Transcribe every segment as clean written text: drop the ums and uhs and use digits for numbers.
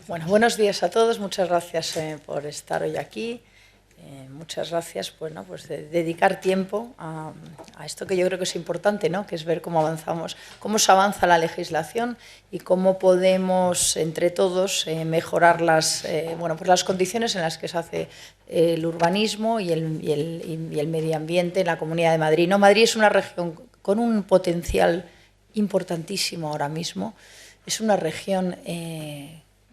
Bueno, buenos días a todos. Muchas gracias por estar hoy aquí. Muchas gracias pues de dedicar tiempo a esto que yo creo que es importante, ¿no? Que es ver cómo avanzamos, cómo se avanza la legislación y cómo podemos entre todos mejorar las condiciones en las que se hace el urbanismo y el medio ambiente en la Comunidad de Madrid. ¿No? Madrid es una región con un potencial importantísimo ahora mismo. Es una región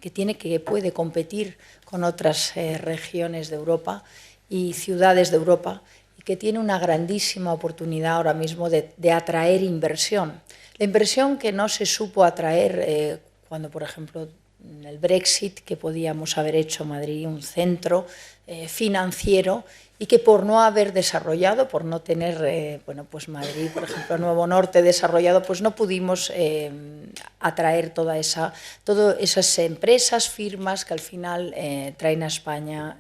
que puede competir con otras regiones de Europa y ciudades de Europa, y que tiene una grandísima oportunidad ahora mismo de atraer inversión. La inversión que no se supo atraer cuando, por ejemplo, en el Brexit, que podíamos haber hecho Madrid un centro financiero, y que por no haber desarrollado, por no tener pues Madrid, por ejemplo, Nuevo Norte desarrollado, pues no pudimos atraer todas esas empresas, firmas que al final traen a España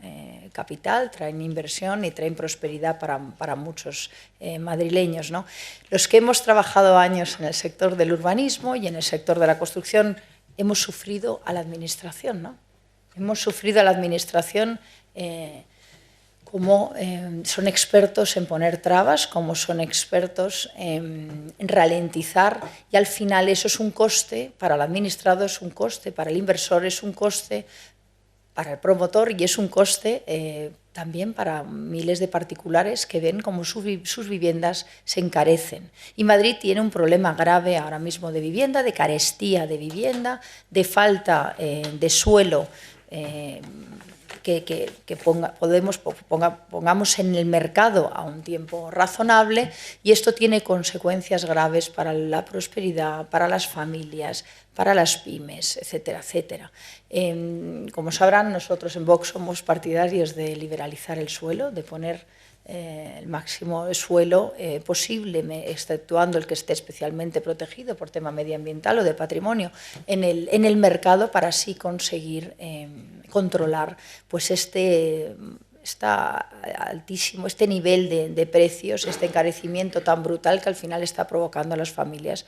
capital, traen inversión y traen prosperidad para muchos madrileños, ¿no? Los que hemos trabajado años en el sector del urbanismo y en el sector de la construcción hemos sufrido a la administración, ¿no? Hemos sufrido a la administración como son expertos en poner trabas, como son expertos en ralentizar, y al final eso es un coste para el administrado, es un coste para el inversor, es un coste para el promotor y es un coste también para miles de particulares que ven como sus viviendas se encarecen. Y Madrid tiene un problema grave ahora mismo de vivienda, de carestía de vivienda, de falta de suelo que pongamos en el mercado a un tiempo razonable, y esto tiene consecuencias graves para la prosperidad, para las familias, para las pymes, etcétera, etcétera. Como sabrán, nosotros en Vox somos partidarios de liberalizar el suelo, de poner el máximo suelo posible, exceptuando el que esté especialmente protegido por tema medioambiental o de patrimonio, en el mercado, para así conseguir controlar pues este nivel de precios, este encarecimiento tan brutal que al final está provocando a las familias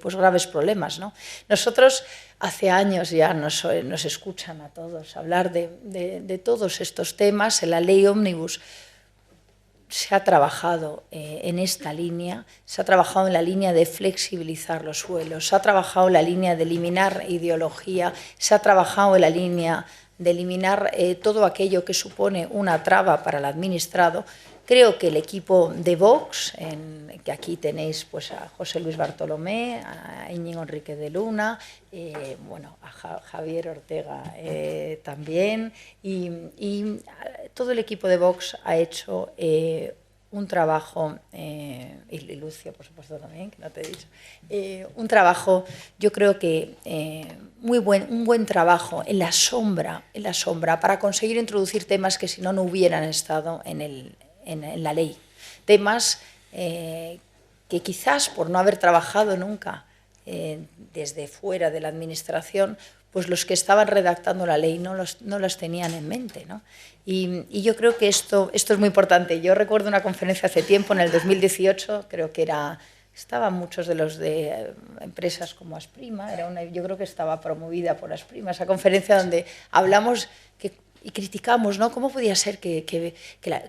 pues graves problemas, ¿no? Nosotros hace años ya nos escuchan a todos hablar de todos estos temas. En la ley Ómnibus se ha trabajado en esta línea, se ha trabajado en la línea de flexibilizar los suelos, se ha trabajado en la línea de eliminar ideología, se ha trabajado en la línea de eliminar todo aquello que supone una traba para el administrado. Creo que el equipo de Vox, que aquí tenéis pues, a José Luis Bartolomé, a Íñigo Enrique de Luna, a Javier Ortega también, y todo el equipo de Vox ha hecho un trabajo, y Lucio, por supuesto, también, que no te he dicho, un trabajo, yo creo que un buen trabajo en la sombra, para conseguir introducir temas que si no hubieran estado en la ley. Temas que quizás por no haber trabajado nunca desde fuera de la administración, pues los que estaban redactando la ley no las tenían en mente, ¿no? Y yo creo que esto es muy importante. Yo recuerdo una conferencia hace tiempo, en el 2018, creo que estaban muchos de los de empresas como Asprima, yo creo que estaba promovida por Asprima, esa conferencia donde hablamos y criticamos, ¿no? ¿Cómo podía ser que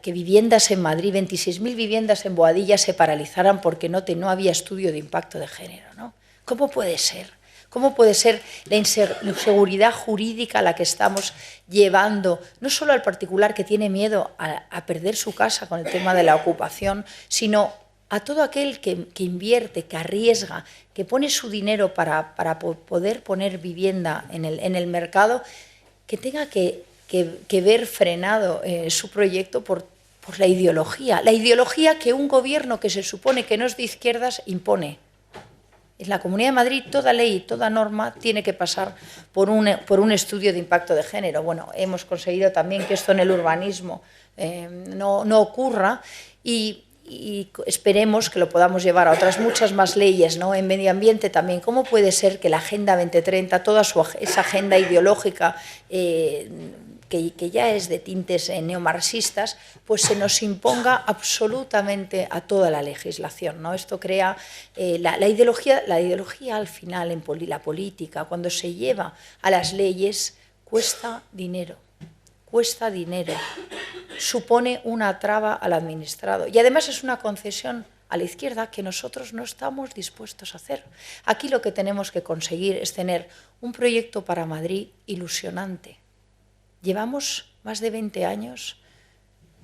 viviendas en Madrid, 26.000 viviendas en Boadilla, se paralizaran porque no había estudio de impacto de género, ¿no? ¿Cómo puede ser? ¿Cómo puede ser la inseguridad jurídica a la que estamos llevando, no solo al particular que tiene miedo a perder su casa con el tema de la ocupación, sino a todo aquel que invierte, que arriesga, que pone su dinero para poder poner vivienda en el mercado, que tenga que ver frenado su proyecto por la ideología que un gobierno que se supone que no es de izquierdas impone? En la Comunidad de Madrid toda ley, toda norma tiene que pasar por un estudio de impacto de género. Bueno, hemos conseguido también que esto en el urbanismo no ocurra, y esperemos que lo podamos llevar a otras muchas más leyes, ¿no? En medio ambiente también. ¿Cómo puede ser que la Agenda 2030, toda esa agenda ideológica que ya es de tintes neomarxistas, pues se nos imponga absolutamente a toda la legislación, ¿no? Esto crea la ideología al final en la política, cuando se lleva a las leyes, cuesta dinero, supone una traba al administrado y además es una concesión a la izquierda que nosotros no estamos dispuestos a hacer. Aquí lo que tenemos que conseguir es tener un proyecto para Madrid ilusionante. Llevamos más de 20 años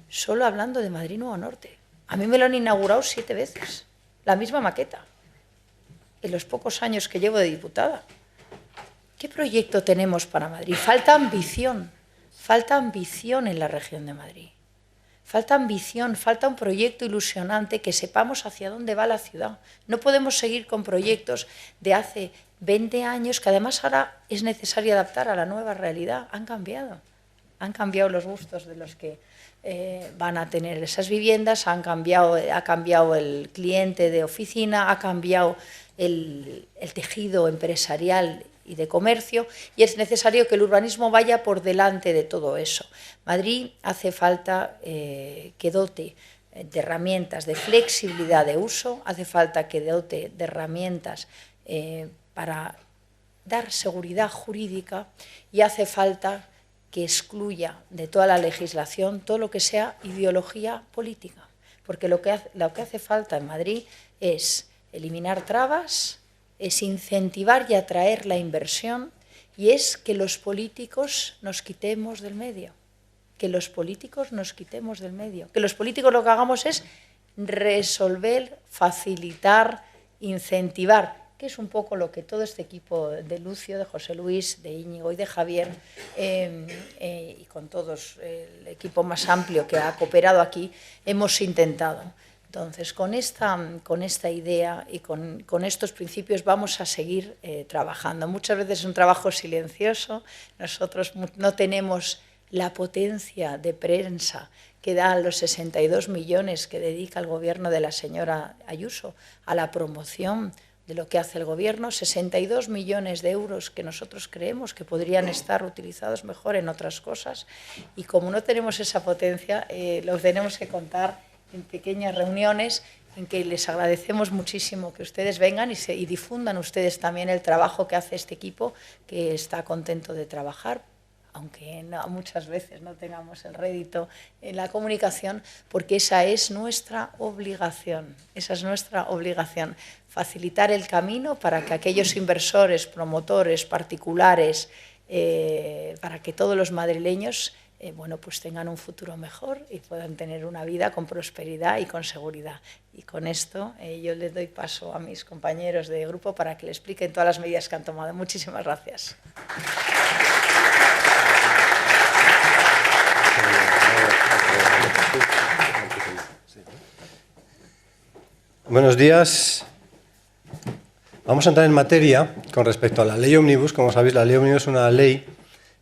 solo hablando de Madrid Nuevo Norte. A mí me lo han inaugurado 7 veces, la misma maqueta, en los pocos años que llevo de diputada. ¿Qué proyecto tenemos para Madrid? Falta ambición en la región de Madrid. Falta ambición, falta un proyecto ilusionante que sepamos hacia dónde va la ciudad. No podemos seguir con proyectos de hace 20 años que además ahora es necesario adaptar a la nueva realidad. Han cambiado los gustos de los que van a tener esas viviendas, ha cambiado el cliente de oficina, ha cambiado el tejido empresarial y de comercio, y es necesario que el urbanismo vaya por delante de todo eso. Madrid hace falta que dote de herramientas de flexibilidad de uso, hace falta que dote de herramientas para dar seguridad jurídica y hace falta que excluya de toda la legislación todo lo que sea ideología política, porque lo que hace falta en Madrid es eliminar trabas, es incentivar y atraer la inversión y es que los políticos nos quitemos del medio, que los políticos lo que hagamos es resolver, facilitar, incentivar, que es un poco lo que todo este equipo de Lucio, de José Luis, de Íñigo y de Javier, y con todos el equipo más amplio que ha cooperado aquí, hemos intentado. Entonces, con esta idea y con estos principios vamos a seguir trabajando. Muchas veces es un trabajo silencioso, nosotros no tenemos la potencia de prensa que dan los 62 millones que dedica el gobierno de la señora Ayuso a la promoción de lo que hace el gobierno, 62 millones de euros que nosotros creemos que podrían estar utilizados mejor en otras cosas, y como no tenemos esa potencia, lo tenemos que contar en pequeñas reuniones en que les agradecemos muchísimo que ustedes vengan y difundan ustedes también el trabajo que hace este equipo, que está contento de trabajar, aunque muchas veces no tengamos el rédito en la comunicación, porque esa es nuestra obligación, facilitar el camino para que aquellos inversores, promotores, particulares, para que todos los madrileños pues tengan un futuro mejor y puedan tener una vida con prosperidad y con seguridad. Y con esto yo les doy paso a mis compañeros de grupo para que le expliquen todas las medidas que han tomado. Muchísimas gracias. Buenos días. Vamos a entrar en materia con respecto a la ley Ómnibus. Como sabéis, la ley Ómnibus es una ley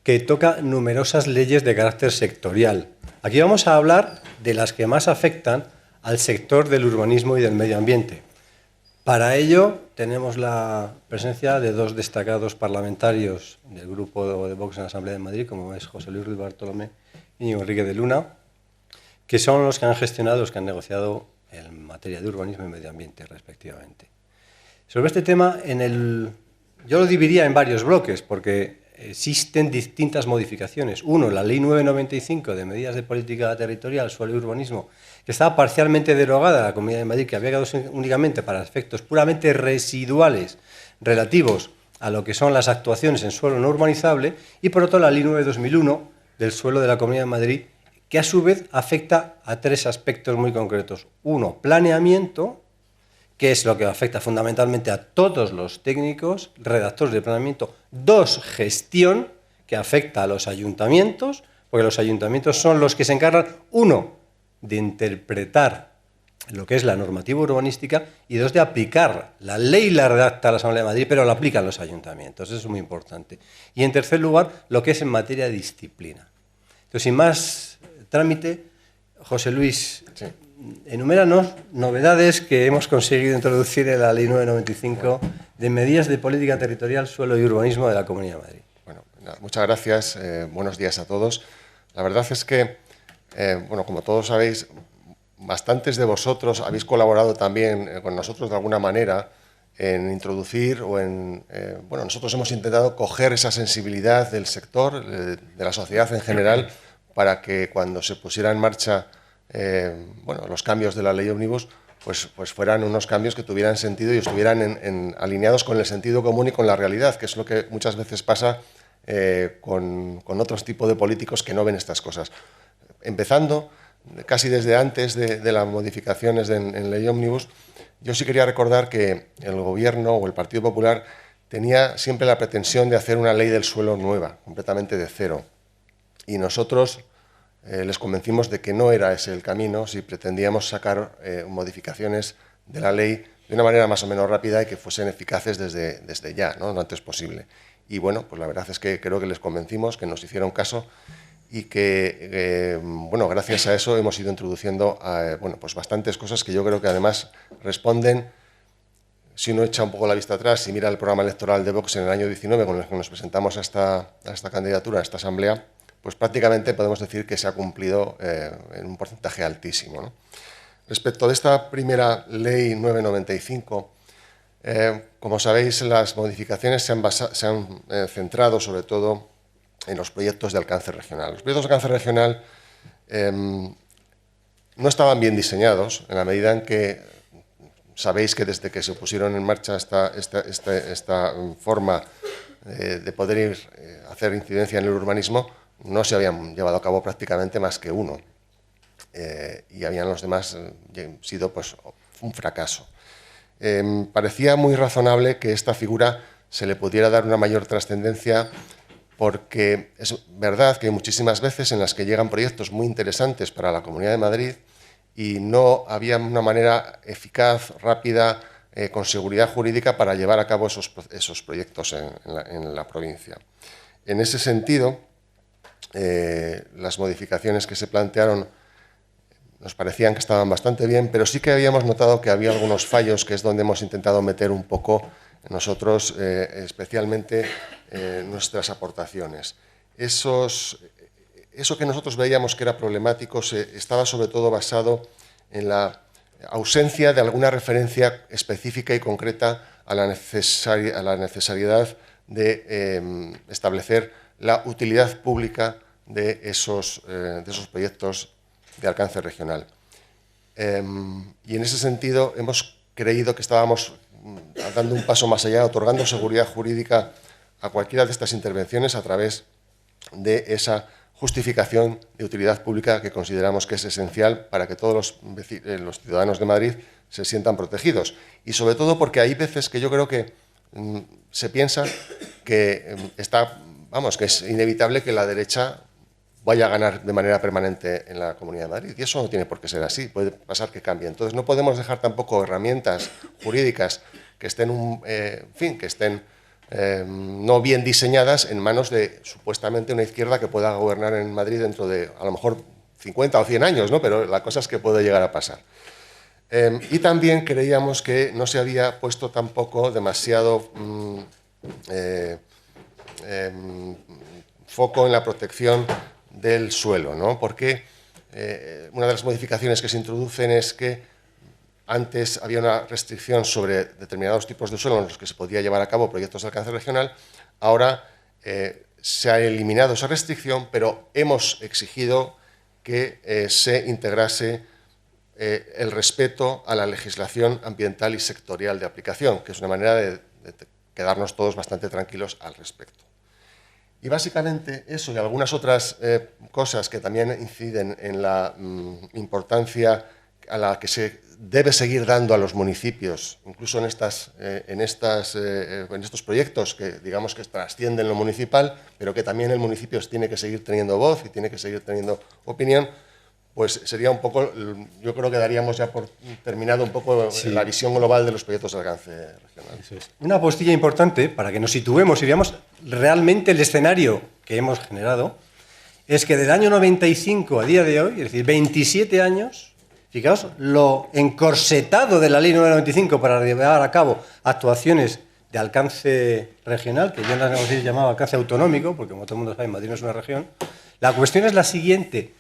que toca numerosas leyes de carácter sectorial. Aquí vamos a hablar de las que más afectan al sector del urbanismo y del medio ambiente. Para ello tenemos la presencia de dos destacados parlamentarios del grupo de Vox en la Asamblea de Madrid, como es José Luis Ruiz Bartolomé y Íñigo Enrique de Luna, que son los que han gestionado, los que han negociado en materia de urbanismo y medio ambiente, respectivamente. Sobre este tema, yo lo dividiría en varios bloques, porque existen distintas modificaciones. Uno, la Ley 995 de medidas de política territorial, suelo y urbanismo, que estaba parcialmente derogada en la Comunidad de Madrid, que había quedado únicamente para efectos puramente residuales relativos a lo que son las actuaciones en suelo no urbanizable, y por otro la Ley 9/2001 del suelo de la Comunidad de Madrid, que a su vez afecta a tres aspectos muy concretos. Uno, planeamiento, que es lo que afecta fundamentalmente a todos los técnicos, redactores de planeamiento. Dos, gestión, que afecta a los ayuntamientos, porque los ayuntamientos son los que se encargan, uno, de interpretar lo que es la normativa urbanística, y dos, de aplicar. La ley la redacta la Asamblea de Madrid, pero la aplican los ayuntamientos, eso es muy importante. Y en tercer lugar, lo que es en materia de disciplina. Entonces, sin más trámite, José Luis, sí, enuméranos novedades que hemos conseguido introducir en la Ley 995 de medidas de política territorial, suelo y urbanismo de la Comunidad de Madrid. Bueno, muchas gracias, buenos días a todos. La verdad es que, como todos sabéis, bastantes de vosotros habéis colaborado también con nosotros de alguna manera en introducir o en... bueno, nosotros hemos intentado coger esa sensibilidad del sector, de la sociedad en general, para que cuando se pusiera en marcha bueno, los cambios de la ley Omnibus, pues fueran unos cambios que tuvieran sentido y estuvieran alineados con el sentido común y con la realidad, que es lo que muchas veces pasa con otros tipos de políticos que no ven estas cosas. Empezando, casi desde antes de las modificaciones en ley Omnibus, yo sí quería recordar que el Gobierno o el Partido Popular tenía siempre la pretensión de hacer una ley del suelo nueva, completamente de cero. Y nosotros les convencimos de que no era ese el camino si pretendíamos sacar modificaciones de la ley de una manera más o menos rápida y que fuesen eficaces desde ya, ¿no? Lo antes posible. Y bueno, pues la verdad es que creo que les convencimos, que nos hicieron caso y que, bueno, gracias a eso hemos ido introduciendo bueno, pues bastantes cosas que yo creo que además responden, si uno echa un poco la vista atrás y mira el programa electoral de Vox en el año 19 con el que nos presentamos a esta candidatura, a esta asamblea, pues prácticamente podemos decir que se ha cumplido en un porcentaje altísimo, ¿no? Respecto de esta primera ley 995, como sabéis, las modificaciones se han centrado sobre todo en los proyectos de alcance regional. Los proyectos de alcance regional no estaban bien diseñados, en la medida en que sabéis que desde que se pusieron en marcha esta forma de poder hacer incidencia en el urbanismo, no se habían llevado a cabo prácticamente más que uno. Y habían los demás sido pues, un fracaso. Parecía muy razonable que esta figura se le pudiera dar una mayor trascendencia, porque es verdad que hay muchísimas veces en las que llegan proyectos muy interesantes para la Comunidad de Madrid y no había una manera eficaz, rápida, con seguridad jurídica para llevar a cabo esos proyectos en la provincia. En ese sentido, las modificaciones que se plantearon nos parecían que estaban bastante bien, pero sí que habíamos notado que había algunos fallos, que es donde hemos intentado meter un poco nosotros, especialmente nuestras aportaciones. Eso que nosotros veíamos que era problemático estaba sobre todo basado en la ausencia de alguna referencia específica y concreta a la necesariedad de establecer la utilidad pública de esos proyectos de alcance regional. Y en ese sentido hemos creído que estábamos dando un paso más allá, otorgando seguridad jurídica a cualquiera de estas intervenciones a través de esa justificación de utilidad pública que consideramos que es esencial para que todos los ciudadanos de Madrid se sientan protegidos. Y sobre todo porque hay veces que yo creo que se piensa que que es inevitable que la derecha vaya a ganar de manera permanente en la Comunidad de Madrid. Y eso no tiene por qué ser así, puede pasar que cambie. Entonces no podemos dejar tampoco herramientas jurídicas que estén, no bien diseñadas en manos de supuestamente una izquierda que pueda gobernar en Madrid dentro de a lo mejor 50 o 100 años, ¿no? Pero la cosa es que puede llegar a pasar. Y también creíamos que no se había puesto tampoco demasiado foco en la protección del suelo, ¿no? Porque una de las modificaciones que se introducen es que antes había una restricción sobre determinados tipos de suelo en los que se podía llevar a cabo proyectos de alcance regional. Ahora se ha eliminado esa restricción, pero hemos exigido que se integrase el respeto a la legislación ambiental y sectorial de aplicación, que es una manera de quedarnos todos bastante tranquilos al respecto. Y básicamente eso y algunas otras cosas que también inciden en la importancia a la que se debe seguir dando a los municipios, incluso en estos proyectos que digamos que trascienden lo municipal, pero que también el municipio tiene que seguir teniendo voz y tiene que seguir teniendo opinión, pues sería un poco, yo creo que daríamos ya por terminado un poco la visión global de los proyectos de alcance regional. Eso es. Una postilla importante para que nos situemos y veamos realmente el escenario que hemos generado es que del año 95 a día de hoy, es decir, 27 años, fijaos lo encorsetado de la ley 995 para llevar a cabo actuaciones de alcance regional, que yo en las negociaciones llamaba alcance autonómico, porque como todo el mundo sabe, Madrid no es una región. La cuestión es la siguiente: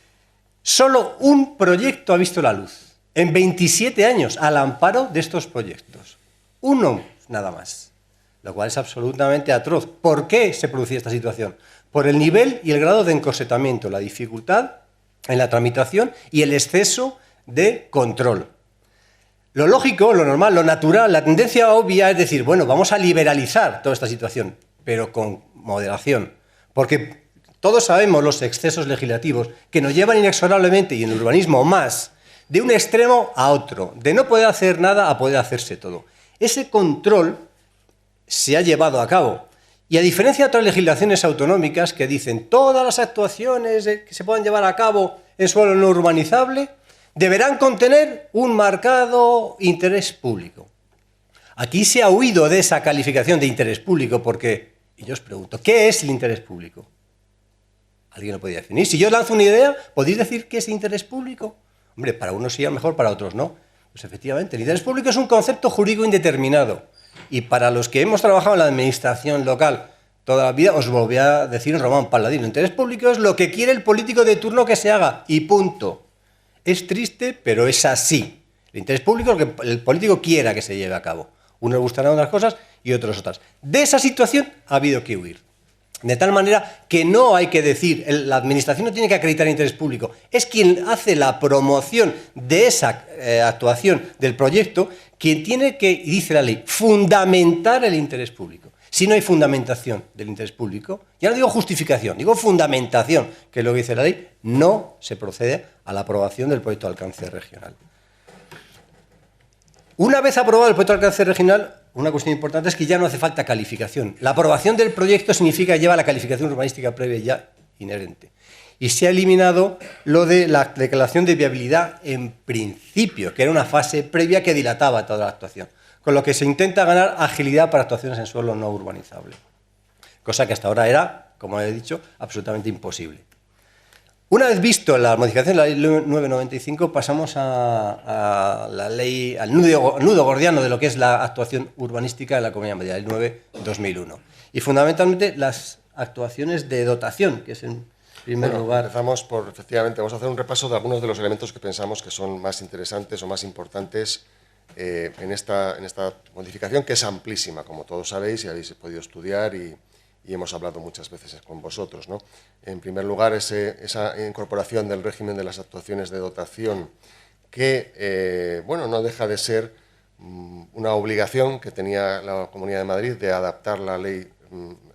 solo un proyecto ha visto la luz en 27 años al amparo de estos proyectos. Uno nada más. Lo cual es absolutamente atroz. ¿Por qué se producía esta situación? Por el nivel y el grado de encorsetamiento, la dificultad en la tramitación y el exceso de control. Lo lógico, lo normal, lo natural, la tendencia obvia es decir, bueno, vamos a liberalizar toda esta situación, pero con moderación, porque todos sabemos los excesos legislativos que nos llevan inexorablemente, y en el urbanismo más, de un extremo a otro, de no poder hacer nada a poder hacerse todo. Ese control se ha llevado a cabo. Y a diferencia de otras legislaciones autonómicas que dicen todas las actuaciones que se puedan llevar a cabo en suelo no urbanizable deberán contener un marcado interés público. Aquí se ha huido de esa calificación de interés público porque, y yo os pregunto, ¿qué es el interés público? ¿Alguien lo podría definir? Si yo lanzo una idea, ¿podéis decir qué es interés público? Hombre, para unos sí, a lo mejor para otros no. Pues efectivamente, el interés público es un concepto jurídico indeterminado. Y para los que hemos trabajado en la administración local toda la vida, os volví a decir en Román Paladino, el interés público es lo que quiere el político de turno que se haga, y punto. Es triste, pero es así. El interés público es lo que el político quiera que se lleve a cabo. Unos gustarán unas cosas y otros otras. De esa situación ha habido que huir. De tal manera que no hay que decir, la administración no tiene que acreditar el interés público, es quien hace la promoción de esa actuación del proyecto, quien tiene que, y dice la ley, fundamentar el interés público. Si no hay fundamentación del interés público, ya no digo justificación, digo fundamentación, que es lo que dice la ley, no se procede a la aprobación del proyecto de alcance regional. Una vez aprobado el proyecto de alcance regional, una cuestión importante es que ya no hace falta calificación. La aprobación del proyecto significa que lleva la calificación urbanística previa ya inherente. Y se ha eliminado lo de la declaración de viabilidad en principio, que era una fase previa que dilataba toda la actuación, con lo que se intenta ganar agilidad para actuaciones en suelo no urbanizable, cosa que hasta ahora era, como he dicho, absolutamente imposible. Una vez visto la modificación de la ley 995, pasamos a la ley, al nudo gordiano de lo que es la actuación urbanística de la Comunidad de Madrid, la ley 9/2001. Y fundamentalmente las actuaciones de dotación, que es en primer lugar. Empezamos por, efectivamente, vamos a hacer un repaso de algunos de los elementos que pensamos que son más interesantes o más importantes en esta modificación, que es amplísima, como todos sabéis y habéis podido estudiar y hemos hablado muchas veces con vosotros, ¿no? En primer lugar, esa incorporación del régimen de las actuaciones de dotación que, bueno, no deja de ser una obligación que tenía la Comunidad de Madrid de adaptar la ley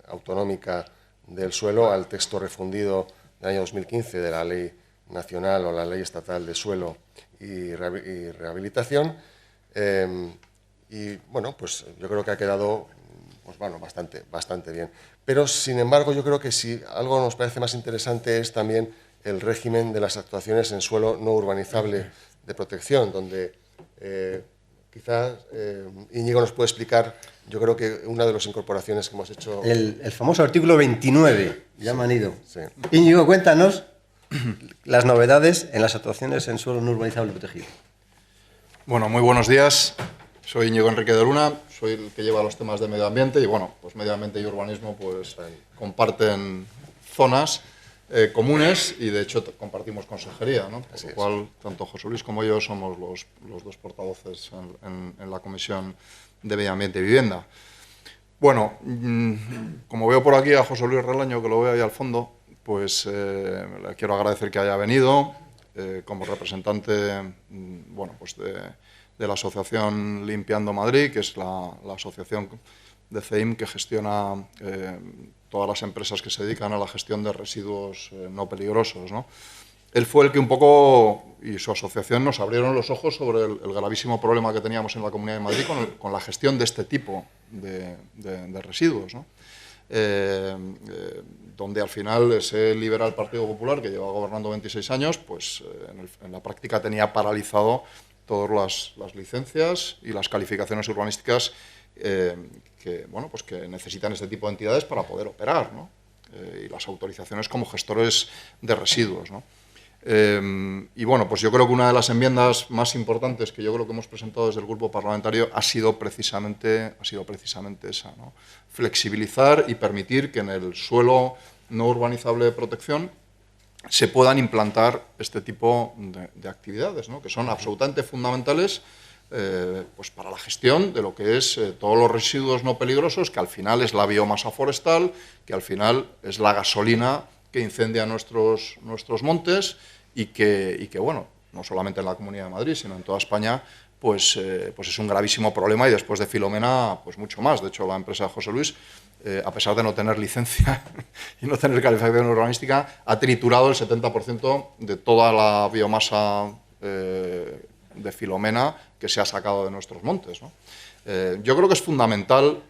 autonómica del suelo al texto refundido del año 2015 de la Ley Nacional o la Ley Estatal de Suelo y Rehabilitación. Y, bueno, pues yo creo que ha quedado pues, bueno, bastante bien. Pero, sin embargo, yo creo que si algo nos parece más interesante es también el régimen de las actuaciones en suelo no urbanizable de protección, donde quizás Íñigo nos puede explicar, yo creo que una de las incorporaciones que hemos hecho... El famoso artículo 29, ya me han ido. Sí. Íñigo, cuéntanos las novedades en las actuaciones en suelo no urbanizable protegido. Bueno, muy buenos días. Soy Íñigo Enrique de Luna, soy el que lleva los temas de medio ambiente y, bueno, pues medio ambiente y urbanismo pues comparten zonas comunes y, de hecho, compartimos consejería, ¿no? Por lo cual, tanto José Luis como yo somos los dos portavoces en la Comisión de Medio Ambiente y Vivienda. Bueno, como veo por aquí a José Luis Relaño, que lo veo ahí al fondo, pues le quiero agradecer que haya venido como representante, bueno, pues de la asociación Limpiando Madrid, que es la asociación de CEIM que gestiona todas las empresas que se dedican a la gestión de residuos no peligrosos, ¿no? Él fue el que un poco, y su asociación, nos abrieron los ojos sobre el gravísimo problema que teníamos en la Comunidad de Madrid con la gestión de este tipo de residuos, ¿no? Donde al final ese liberal Partido Popular, que lleva gobernando 26 años, pues en la práctica tenía paralizado todas las licencias y las calificaciones urbanísticas que, bueno, pues que necesitan este tipo de entidades para poder operar, ¿no? Y las autorizaciones como gestores de residuos, ¿no? Y bueno, pues yo creo que una de las enmiendas más importantes que yo creo que hemos presentado desde el grupo parlamentario ha sido precisamente esa, ¿no? Flexibilizar y permitir que en el suelo no urbanizable de protección se puedan implantar este tipo de actividades, ¿no? Que son absolutamente fundamentales pues para la gestión de lo que es todos los residuos no peligrosos, que al final es la biomasa forestal, que al final es la gasolina que incendia nuestros montes y que, bueno, no solamente en la Comunidad de Madrid, sino en toda España, pues es un gravísimo problema, y después de Filomena, pues mucho más. De hecho, la empresa de José Luis, a pesar de no tener licencia y no tener calificación urbanística, ha triturado el 70% de toda la biomasa de Filomena que se ha sacado de nuestros montes, ¿no? Yo creo que es fundamental.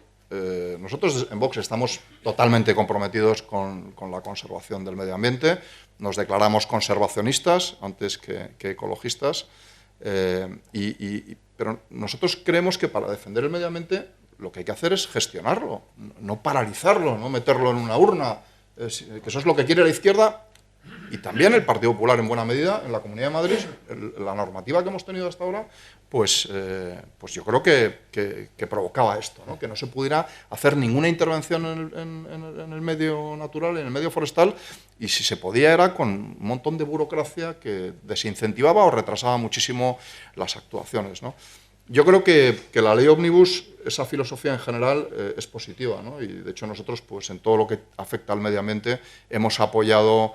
Nosotros en Vox estamos totalmente comprometidos con la conservación del medio ambiente. Nos declaramos conservacionistas antes que ecologistas, pero nosotros creemos que para defender el medio ambiente lo que hay que hacer es gestionarlo, no paralizarlo, no meterlo en una urna, que eso es lo que quiere la izquierda y también el Partido Popular en buena medida en la Comunidad de Madrid. La normativa que hemos tenido hasta ahora, pues yo creo que provocaba esto, ¿no? Que no se pudiera hacer ninguna intervención en el medio natural, en el medio forestal, y si se podía era con un montón de burocracia que desincentivaba o retrasaba muchísimo las actuaciones, ¿no? Yo creo que la ley Ómnibus, esa filosofía en general, es positiva, ¿no? Y de hecho nosotros, pues en todo lo que afecta al medio ambiente, hemos apoyado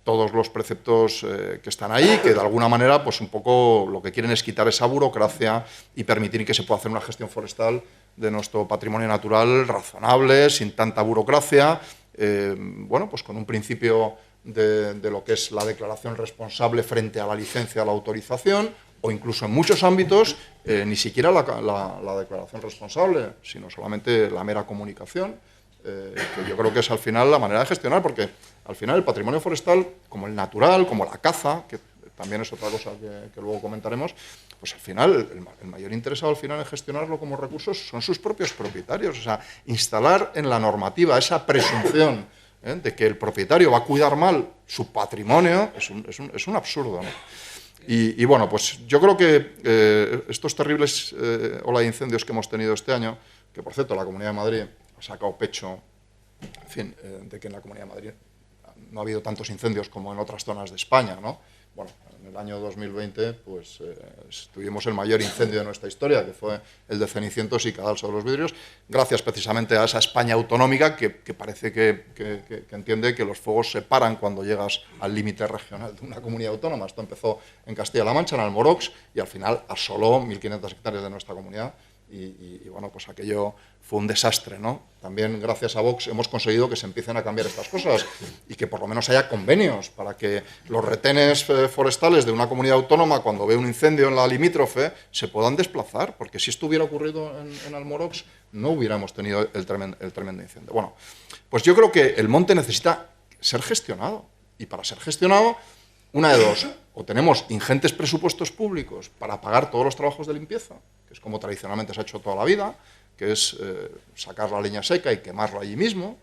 todos los preceptos que están ahí, que de alguna manera, pues un poco lo que quieren es quitar esa burocracia y permitir que se pueda hacer una gestión forestal de nuestro patrimonio natural razonable, sin tanta burocracia, bueno, pues con un principio de lo que es la declaración responsable frente a la licencia o la autorización, o incluso en muchos ámbitos ni siquiera la declaración responsable, sino solamente la mera comunicación, que yo creo que es al final la manera de gestionar, porque al final el patrimonio forestal, como el natural, como la caza, que también es otra cosa que luego comentaremos, pues al final el mayor interesado al final en gestionarlo como recursos son sus propios propietarios. O sea, instalar en la normativa esa presunción de que el propietario va a cuidar mal su patrimonio es un absurdo, ¿no? Y bueno, pues yo creo que estos terribles ola de incendios que hemos tenido este año, que por cierto la Comunidad de Madrid ha sacado pecho, en fin, de que en la Comunidad de Madrid no ha habido tantos incendios como en otras zonas de España, ¿no? Bueno, en el año 2020 pues tuvimos el mayor incendio de nuestra historia, que fue el de Cenicientos y Cadalso de los Vidrios, gracias precisamente a esa España autonómica que parece que entiende que los fuegos se paran cuando llegas al límite regional de una comunidad autónoma. Esto empezó en Castilla-La Mancha, en Almorox, y al final asoló 1.500 hectáreas de nuestra comunidad. Y bueno, pues aquello fue un desastre, ¿no? También gracias a Vox hemos conseguido que se empiecen a cambiar estas cosas y que por lo menos haya convenios para que los retenes forestales de una comunidad autónoma, cuando ve un incendio en la limítrofe, se puedan desplazar, porque si esto hubiera ocurrido en Almorox no hubiéramos tenido el tremendo incendio. Bueno, pues yo creo que el monte necesita ser gestionado, y para ser gestionado, una de dos: o tenemos ingentes presupuestos públicos para pagar todos los trabajos de limpieza, que es como tradicionalmente se ha hecho toda la vida, que es sacar la leña seca y quemarla allí mismo,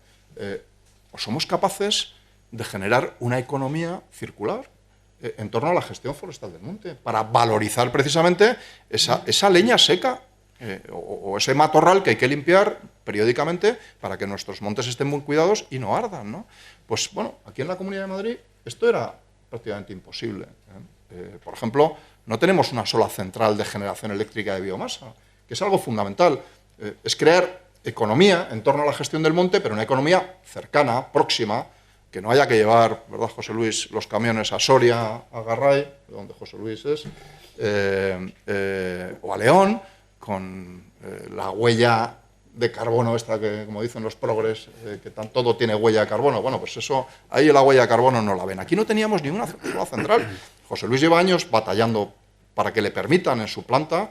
o somos capaces de generar una economía circular en torno a la gestión forestal del monte, para valorizar precisamente esa leña seca o ese matorral que hay que limpiar periódicamente para que nuestros montes estén muy cuidados y no ardan, ¿no? Pues bueno, aquí en la Comunidad de Madrid esto era prácticamente imposible. Por ejemplo, no tenemos una sola central de generación eléctrica de biomasa, que es algo fundamental. Es crear economía en torno a la gestión del monte, pero una economía cercana, próxima, que no haya que llevar, ¿verdad, José Luis?, los camiones a Soria, a Garray, de donde José Luis es, o a León, con la huella de carbono esta que, como dicen los progres, que todo tiene huella de carbono. Bueno, pues eso, ahí la huella de carbono no la ven. Aquí no teníamos ni una sola central. José Luis lleva años batallando para que le permitan en su planta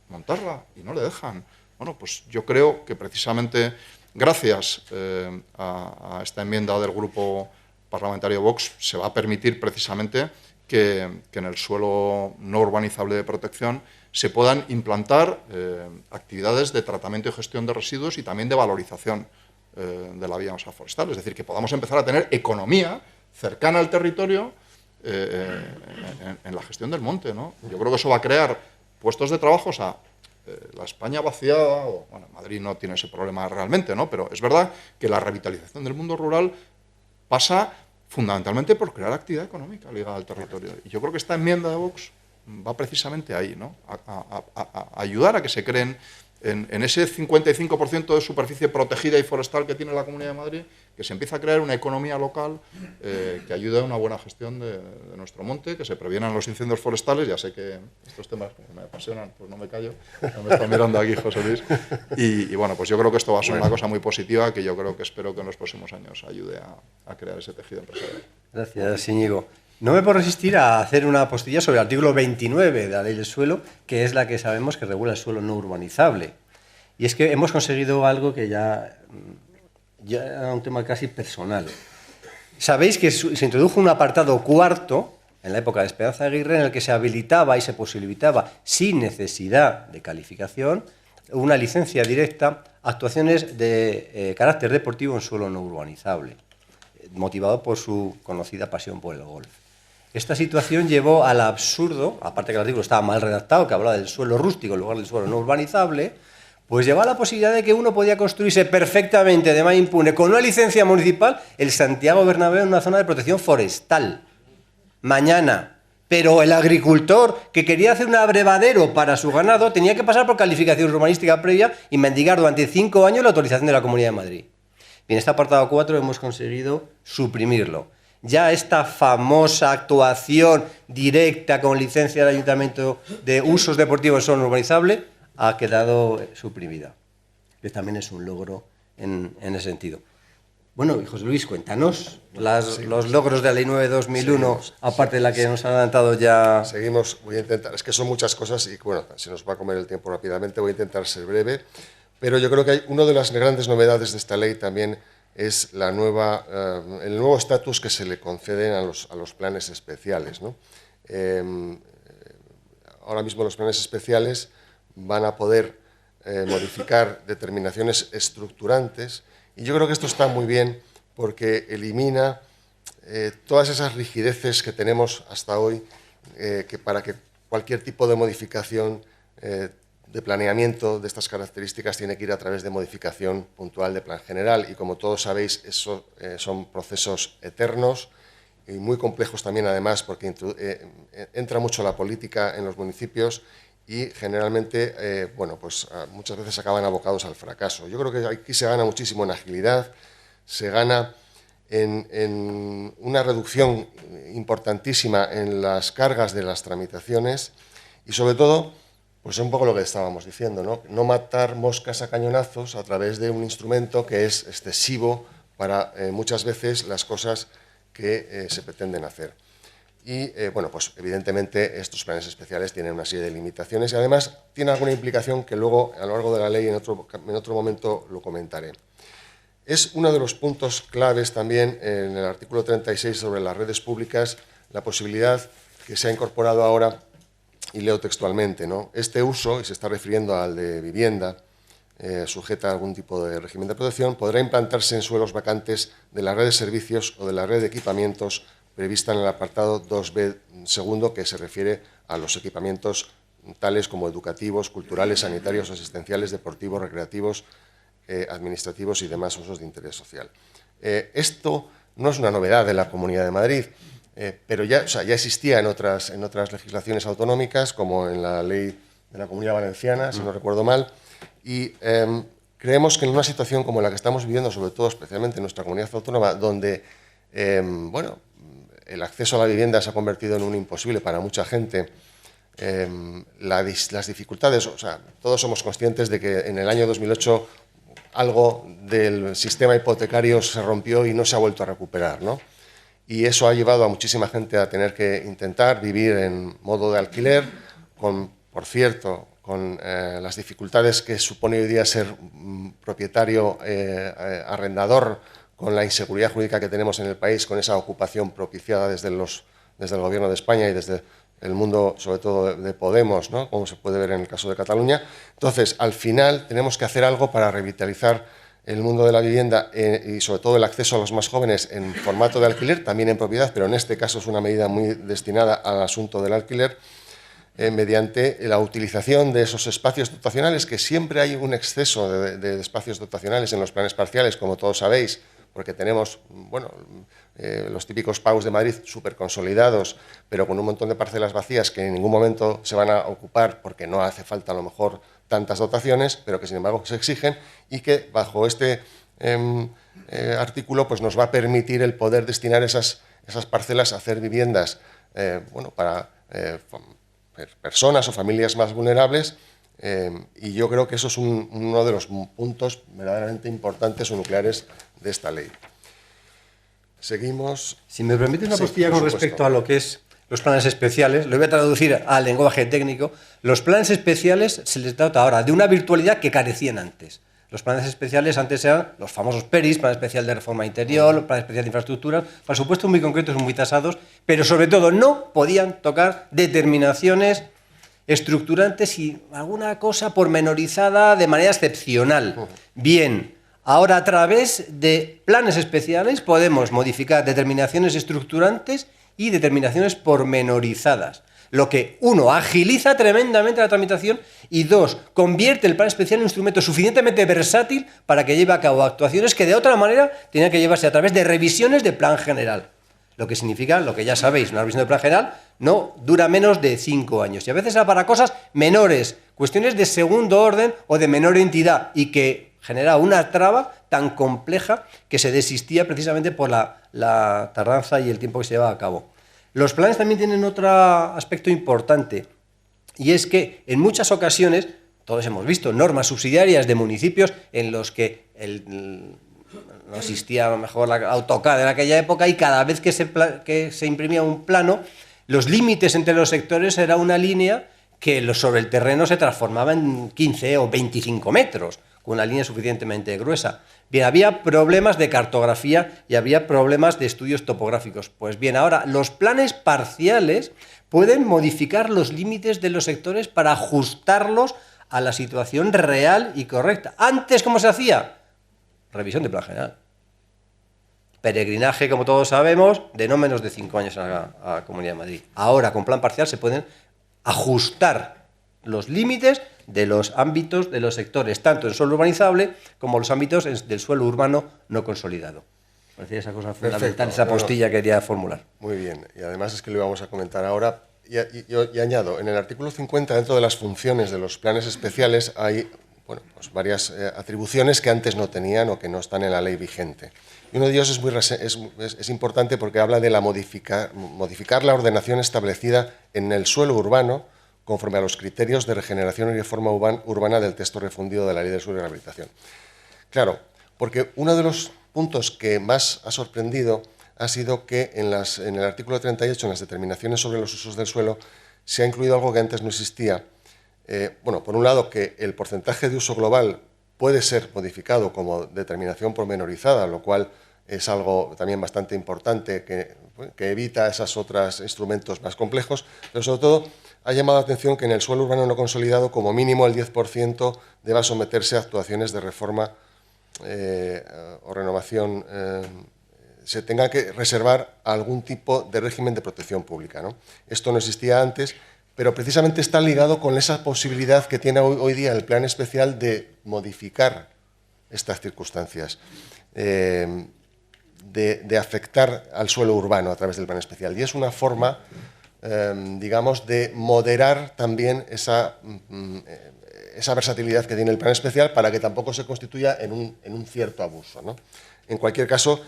montarla y no le dejan. Bueno, pues yo creo que precisamente gracias a esta enmienda del Grupo Parlamentario Vox se va a permitir precisamente que en el suelo no urbanizable de protección se puedan implantar actividades de tratamiento y gestión de residuos y también de valorización de la biomasa forestal. Es decir, que podamos empezar a tener economía cercana al territorio en la gestión del monte, ¿no? Yo creo que eso va a crear puestos de trabajo. O sea, la España vaciada, bueno, Madrid no tiene ese problema realmente, ¿no? Pero es verdad que la revitalización del mundo rural pasa fundamentalmente por crear actividad económica ligada al territorio. Y yo creo que esta enmienda de Vox va precisamente ahí, ¿no? A ayudar a que se creen en ese 55% de superficie protegida y forestal que tiene la Comunidad de Madrid, que se empieza a crear una economía local que ayude a una buena gestión de nuestro monte, que se previenan los incendios forestales. Ya sé que estos temas como me apasionan, pues no me callo, no me está mirando aquí José Luis. Y bueno, pues yo creo que esto va a ser una cosa muy positiva que yo creo que espero que en los próximos años ayude a crear ese tejido empresarial. Gracias, Íñigo. No me puedo resistir a hacer una postilla sobre el artículo 29 de la Ley del Suelo, que es la que sabemos que regula el suelo no urbanizable. Y es que hemos conseguido algo que ya era un tema casi personal. Sabéis que se introdujo un apartado cuarto, en la época de Esperanza Aguirre, en el que se habilitaba y se posibilitaba, sin necesidad de calificación, una licencia directa a actuaciones de carácter deportivo en suelo no urbanizable, motivado por su conocida pasión por el golf. Esta situación llevó al absurdo, aparte que el artículo estaba mal redactado, que hablaba del suelo rústico en lugar del suelo no urbanizable, pues llevaba a la posibilidad de que uno podía construirse perfectamente de manera impune con una licencia municipal el Santiago Bernabéu en una zona de protección forestal. Mañana. Pero el agricultor que quería hacer un abrevadero para su ganado tenía que pasar por calificación urbanística previa y mendigar durante 5 años la autorización de la Comunidad de Madrid. Y en este apartado 4 hemos conseguido suprimirlo. Ya esta famosa actuación directa con licencia del Ayuntamiento de usos deportivos en suelo urbanizable ha quedado suprimida, que también es un logro en ese sentido. Bueno, José Luis, cuéntanos los logros de la Ley 9/2001, aparte de la que nos han adelantado ya. Seguimos, voy a intentar, es que son muchas cosas y bueno, se nos va a comer el tiempo rápidamente, voy a intentar ser breve, pero yo creo que hay una de las grandes novedades de esta ley también es el nuevo estatus que se le conceden a los planes especiales, ¿no? Ahora mismo los planes especiales van a poder modificar determinaciones estructurantes y yo creo que esto está muy bien porque elimina todas esas rigideces que tenemos hasta hoy que para que cualquier tipo de modificación de planeamiento de estas características tiene que ir a través de modificación puntual de plan general y como todos sabéis eso son procesos eternos y muy complejos también además porque entra mucho la política en los municipios y generalmente bueno, pues muchas veces acaban abocados al fracaso. Yo creo que aquí se gana muchísimo en agilidad, se gana en una reducción importantísima en las cargas de las tramitaciones y sobre todo pues es un poco lo que estábamos diciendo, ¿no? No matar moscas a cañonazos a través de un instrumento que es excesivo para muchas veces las cosas que se pretenden hacer. Y, bueno, pues evidentemente estos planes especiales tienen una serie de limitaciones y además tiene alguna implicación que luego a lo largo de la ley en otro momento lo comentaré. Es uno de los puntos claves también en el artículo 36 sobre las redes públicas, la posibilidad que se ha incorporado ahora, y leo textualmente, ¿no? Este uso, y se está refiriendo al de vivienda, sujeta a algún tipo de régimen de protección, podrá implantarse en suelos vacantes de la red de servicios o de la red de equipamientos prevista en el apartado 2b segundo, que se refiere a los equipamientos tales como educativos, culturales, sanitarios, asistenciales, deportivos, recreativos, administrativos y demás usos de interés social. Esto no es una novedad de la Comunidad de Madrid, pero ya existía en otras legislaciones autonómicas, como en la ley de la Comunidad Valenciana, si no recuerdo mal, y creemos que en una situación como la que estamos viviendo, sobre todo especialmente en nuestra comunidad autónoma, donde bueno, el acceso a la vivienda se ha convertido en un imposible para mucha gente, las dificultades, o sea, todos somos conscientes de que en el año 2008 algo del sistema hipotecario se rompió y no se ha vuelto a recuperar, ¿no? Y eso ha llevado a muchísima gente a tener que intentar vivir en modo de alquiler, por cierto, con las dificultades que supone hoy día ser propietario, arrendador, con la inseguridad jurídica que tenemos en el país, con esa ocupación propiciada desde el Gobierno de España y desde el mundo, sobre todo, de Podemos, ¿no? Como se puede ver en el caso de Cataluña. Entonces, al final, tenemos que hacer algo para revitalizar el mundo de la vivienda y sobre todo el acceso a los más jóvenes en formato de alquiler, también en propiedad, pero en este caso es una medida muy destinada al asunto del alquiler, mediante la utilización de esos espacios dotacionales, que siempre hay un exceso de espacios dotacionales en los planes parciales, como todos sabéis, porque tenemos, bueno, los típicos PAUs de Madrid súper consolidados, pero con un montón de parcelas vacías que en ningún momento se van a ocupar porque no hace falta a lo mejor tantas dotaciones, pero que sin embargo se exigen y que bajo este artículo pues nos va a permitir el poder destinar esas parcelas a hacer viviendas bueno, para personas o familias más vulnerables, y yo creo que eso es uno de los puntos verdaderamente importantes o nucleares de esta ley. Seguimos. Si me permite una postilla con por supuesto. respecto a lo que es los planes especiales, lo voy a traducir al lenguaje técnico. Los planes especiales se les trata ahora de una virtualidad que carecían antes. Los planes especiales antes eran los famosos PERIs, Plan Especial de Reforma Interior, Plan Especial de Infraestructuras, por supuesto muy concretos, muy tasados, pero sobre todo no podían tocar determinaciones estructurantes y alguna cosa pormenorizada de manera excepcional. Bien, ahora a través de planes especiales podemos modificar determinaciones estructurantes y determinaciones pormenorizadas, lo que, uno, agiliza tremendamente la tramitación y, dos, convierte el plan especial en un instrumento suficientemente versátil para que lleve a cabo actuaciones que de otra manera tenían que llevarse a través de revisiones de plan general. Lo que significa, lo que ya sabéis, una revisión de plan general no dura menos de 5 años y a veces era para cosas menores, cuestiones de segundo orden o de menor entidad y que genera una traba tan compleja que se desistía precisamente por la tardanza y el tiempo que se llevaba a cabo. Los planes también tienen otro aspecto importante y es que en muchas ocasiones, todos hemos visto normas subsidiarias de municipios en los que no existía a lo mejor la AutoCAD en aquella época y cada vez que se imprimía un plano, los límites entre los sectores era una línea que sobre el terreno se transformaba en 15 o 25 metros, con una línea suficientemente gruesa. Bien, había problemas de cartografía y había problemas de estudios topográficos. Pues bien, ahora los planes parciales pueden modificar los límites de los sectores para ajustarlos a la situación real y correcta. Antes, ¿cómo se hacía? Revisión de plan general. Peregrinaje, como todos sabemos, de no menos de 5 años a la Comunidad de Madrid. Ahora, con plan parcial, se pueden ajustar los límites de los ámbitos de los sectores, tanto en suelo urbanizable como los ámbitos del suelo urbano no consolidado. Me parecía esa cosa fundamental, Perfecto. esa postilla que quería formular. Muy bien, y además es que lo íbamos a comentar ahora. Y añado, en el artículo 50, dentro de las funciones de los planes especiales, hay bueno, pues varias atribuciones que antes no tenían o que no están en la ley vigente. Y uno de ellos es importante porque habla de modificar la ordenación establecida en el suelo urbano conforme a los criterios de regeneración y reforma urbana del texto refundido de la Ley de Suelo y Rehabilitación. Claro, porque uno de los puntos que más ha sorprendido ha sido que en el artículo 38, en las determinaciones sobre los usos del suelo, se ha incluido algo que antes no existía. Bueno, por un lado, que el porcentaje de uso global puede ser modificado como determinación pormenorizada, lo cual es algo también bastante importante que evita esos otros instrumentos más complejos, pero sobre todo ha llamado la atención que en el suelo urbano no consolidado como mínimo el 10% deba someterse a actuaciones de reforma o renovación, se tenga que reservar algún tipo de régimen de protección pública, ¿no? Esto no existía antes, pero precisamente está ligado con esa posibilidad que tiene hoy día el plan especial de modificar estas circunstancias, de afectar al suelo urbano a través del plan especial. Y es una forma, digamos, de moderar también esa versatilidad que tiene el plan especial para que tampoco se constituya en un cierto abuso, ¿no? En cualquier caso,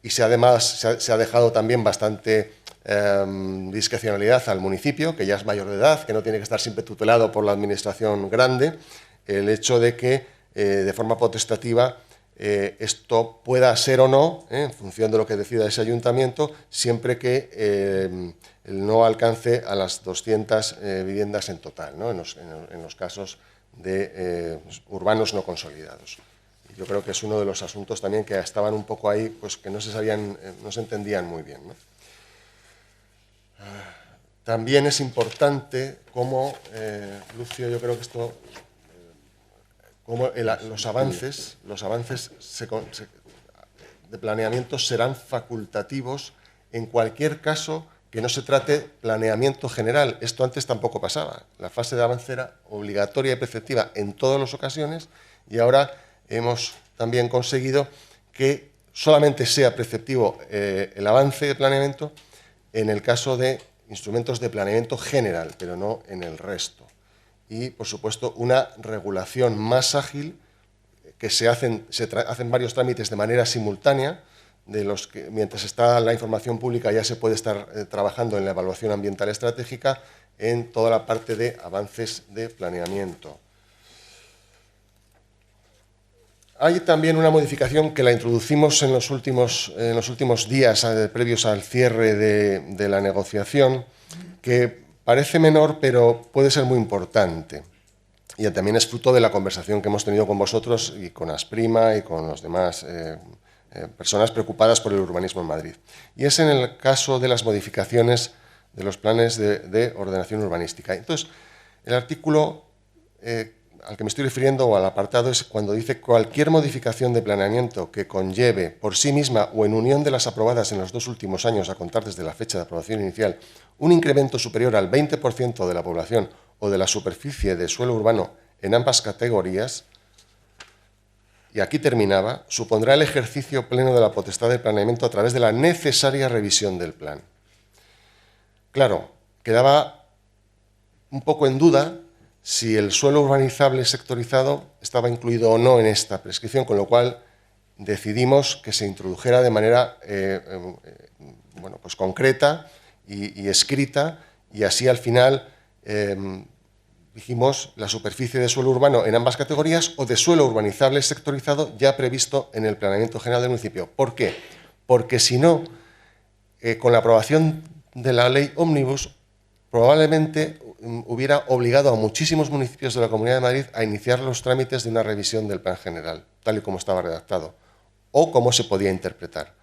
y además se ha dejado también bastante discrecionalidad al municipio, que ya es mayor de edad, que no tiene que estar siempre tutelado por la administración grande, el hecho de que de forma potestativa esto pueda ser o no, en función de lo que decida ese ayuntamiento, siempre que no alcance a las 200 viviendas en total, ¿no? en los casos de urbanos no consolidados. Yo creo que es uno de los asuntos también que estaban un poco ahí, pues que no se entendían muy bien, ¿no? También es importante cómo, Lucio, yo creo que esto, cómo los avances de planeamiento serán facultativos en cualquier caso que no se trate planeamiento general. Esto antes tampoco pasaba. La fase de avance era obligatoria y preceptiva en todas las ocasiones y ahora hemos también conseguido que solamente sea preceptivo el avance de planeamiento en el caso de instrumentos de planeamiento general, pero no en el resto. Y, por supuesto, una regulación más ágil, que se hacen varios trámites de manera simultánea, de los que mientras está la información pública ya se puede estar trabajando en la evaluación ambiental estratégica en toda la parte de avances de planeamiento. Hay también una modificación que la introducimos en los últimos días previos al cierre de la negociación, que parece menor, pero puede ser muy importante. Y también es fruto de la conversación que hemos tenido con vosotros y con Asprima y con los demás personas preocupadas por el urbanismo en Madrid. Y es en el caso de las modificaciones de los planes de ordenación urbanística. Entonces, el artículo al que me estoy refiriendo, o al apartado, es cuando dice cualquier modificación de planeamiento que conlleve por sí misma o en unión de las aprobadas en los 2 últimos años a contar desde la fecha de aprobación inicial un incremento superior al 20% de la población o de la superficie de suelo urbano en ambas categorías, y aquí terminaba, supondrá el ejercicio pleno de la potestad del planeamiento a través de la necesaria revisión del plan. Claro, quedaba un poco en duda si el suelo urbanizable sectorizado estaba incluido o no en esta prescripción, con lo cual decidimos que se introdujera de manera pues concreta y escrita, y así al final dijimos la superficie de suelo urbano en ambas categorías o de suelo urbanizable sectorizado ya previsto en el planeamiento general del municipio. ¿Por qué? Porque si no, con la aprobación de la ley Ómnibus, probablemente hubiera obligado a muchísimos municipios de la Comunidad de Madrid a iniciar los trámites de una revisión del plan general, tal y como estaba redactado, o cómo se podía interpretar.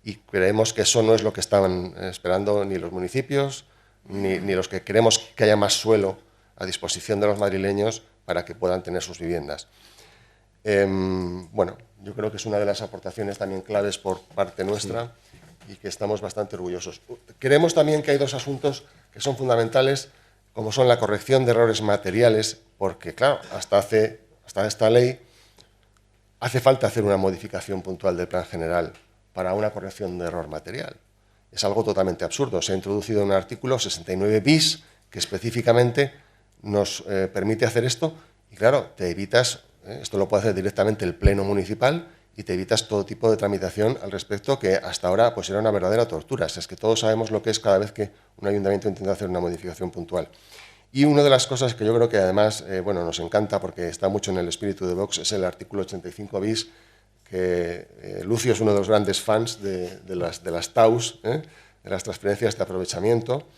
Y creemos que eso no es lo que estaban esperando ni los municipios, ni los que queremos que haya más suelo a disposición de los madrileños para que puedan tener sus viviendas. Bueno, yo creo que es una de las aportaciones también claves por parte nuestra, sí, y que estamos bastante orgullosos. Creemos también que hay 2 asuntos que son fundamentales, como son la corrección de errores materiales, porque, claro, hasta esta ley hace falta hacer una modificación puntual del plan general para una corrección de error material. Es algo totalmente absurdo. Se ha introducido un artículo 69 bis que específicamente nos permite hacer esto y, claro, te evitas, esto lo puede hacer directamente el Pleno Municipal, y te evitas todo tipo de tramitación al respecto, que hasta ahora pues era una verdadera tortura. Es que todos sabemos lo que es cada vez que un ayuntamiento intenta hacer una modificación puntual. Y una de las cosas que yo creo que además nos encanta, porque está mucho en el espíritu de Vox, es el artículo 85 bis, que Lucio es uno de los grandes fans de las TAUs, de las transferencias de aprovechamiento,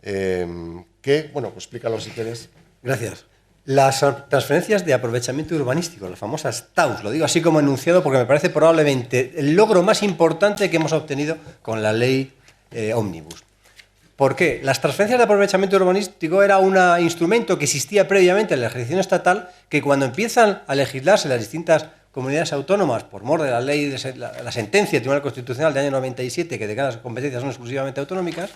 que, bueno, pues explícalo si quieres. Gracias. Las transferencias de aprovechamiento urbanístico, las famosas TAUs, lo digo así como enunciado porque me parece probablemente el logro más importante que hemos obtenido con la ley Ómnibus. ¿Por qué? Las transferencias de aprovechamiento urbanístico era un instrumento que existía previamente en la legislación estatal, que cuando empiezan a legislarse las distintas comunidades autónomas por mor de la ley, de la sentencia del Tribunal Constitucional del año 97, que declara las competencias son exclusivamente autonómicas,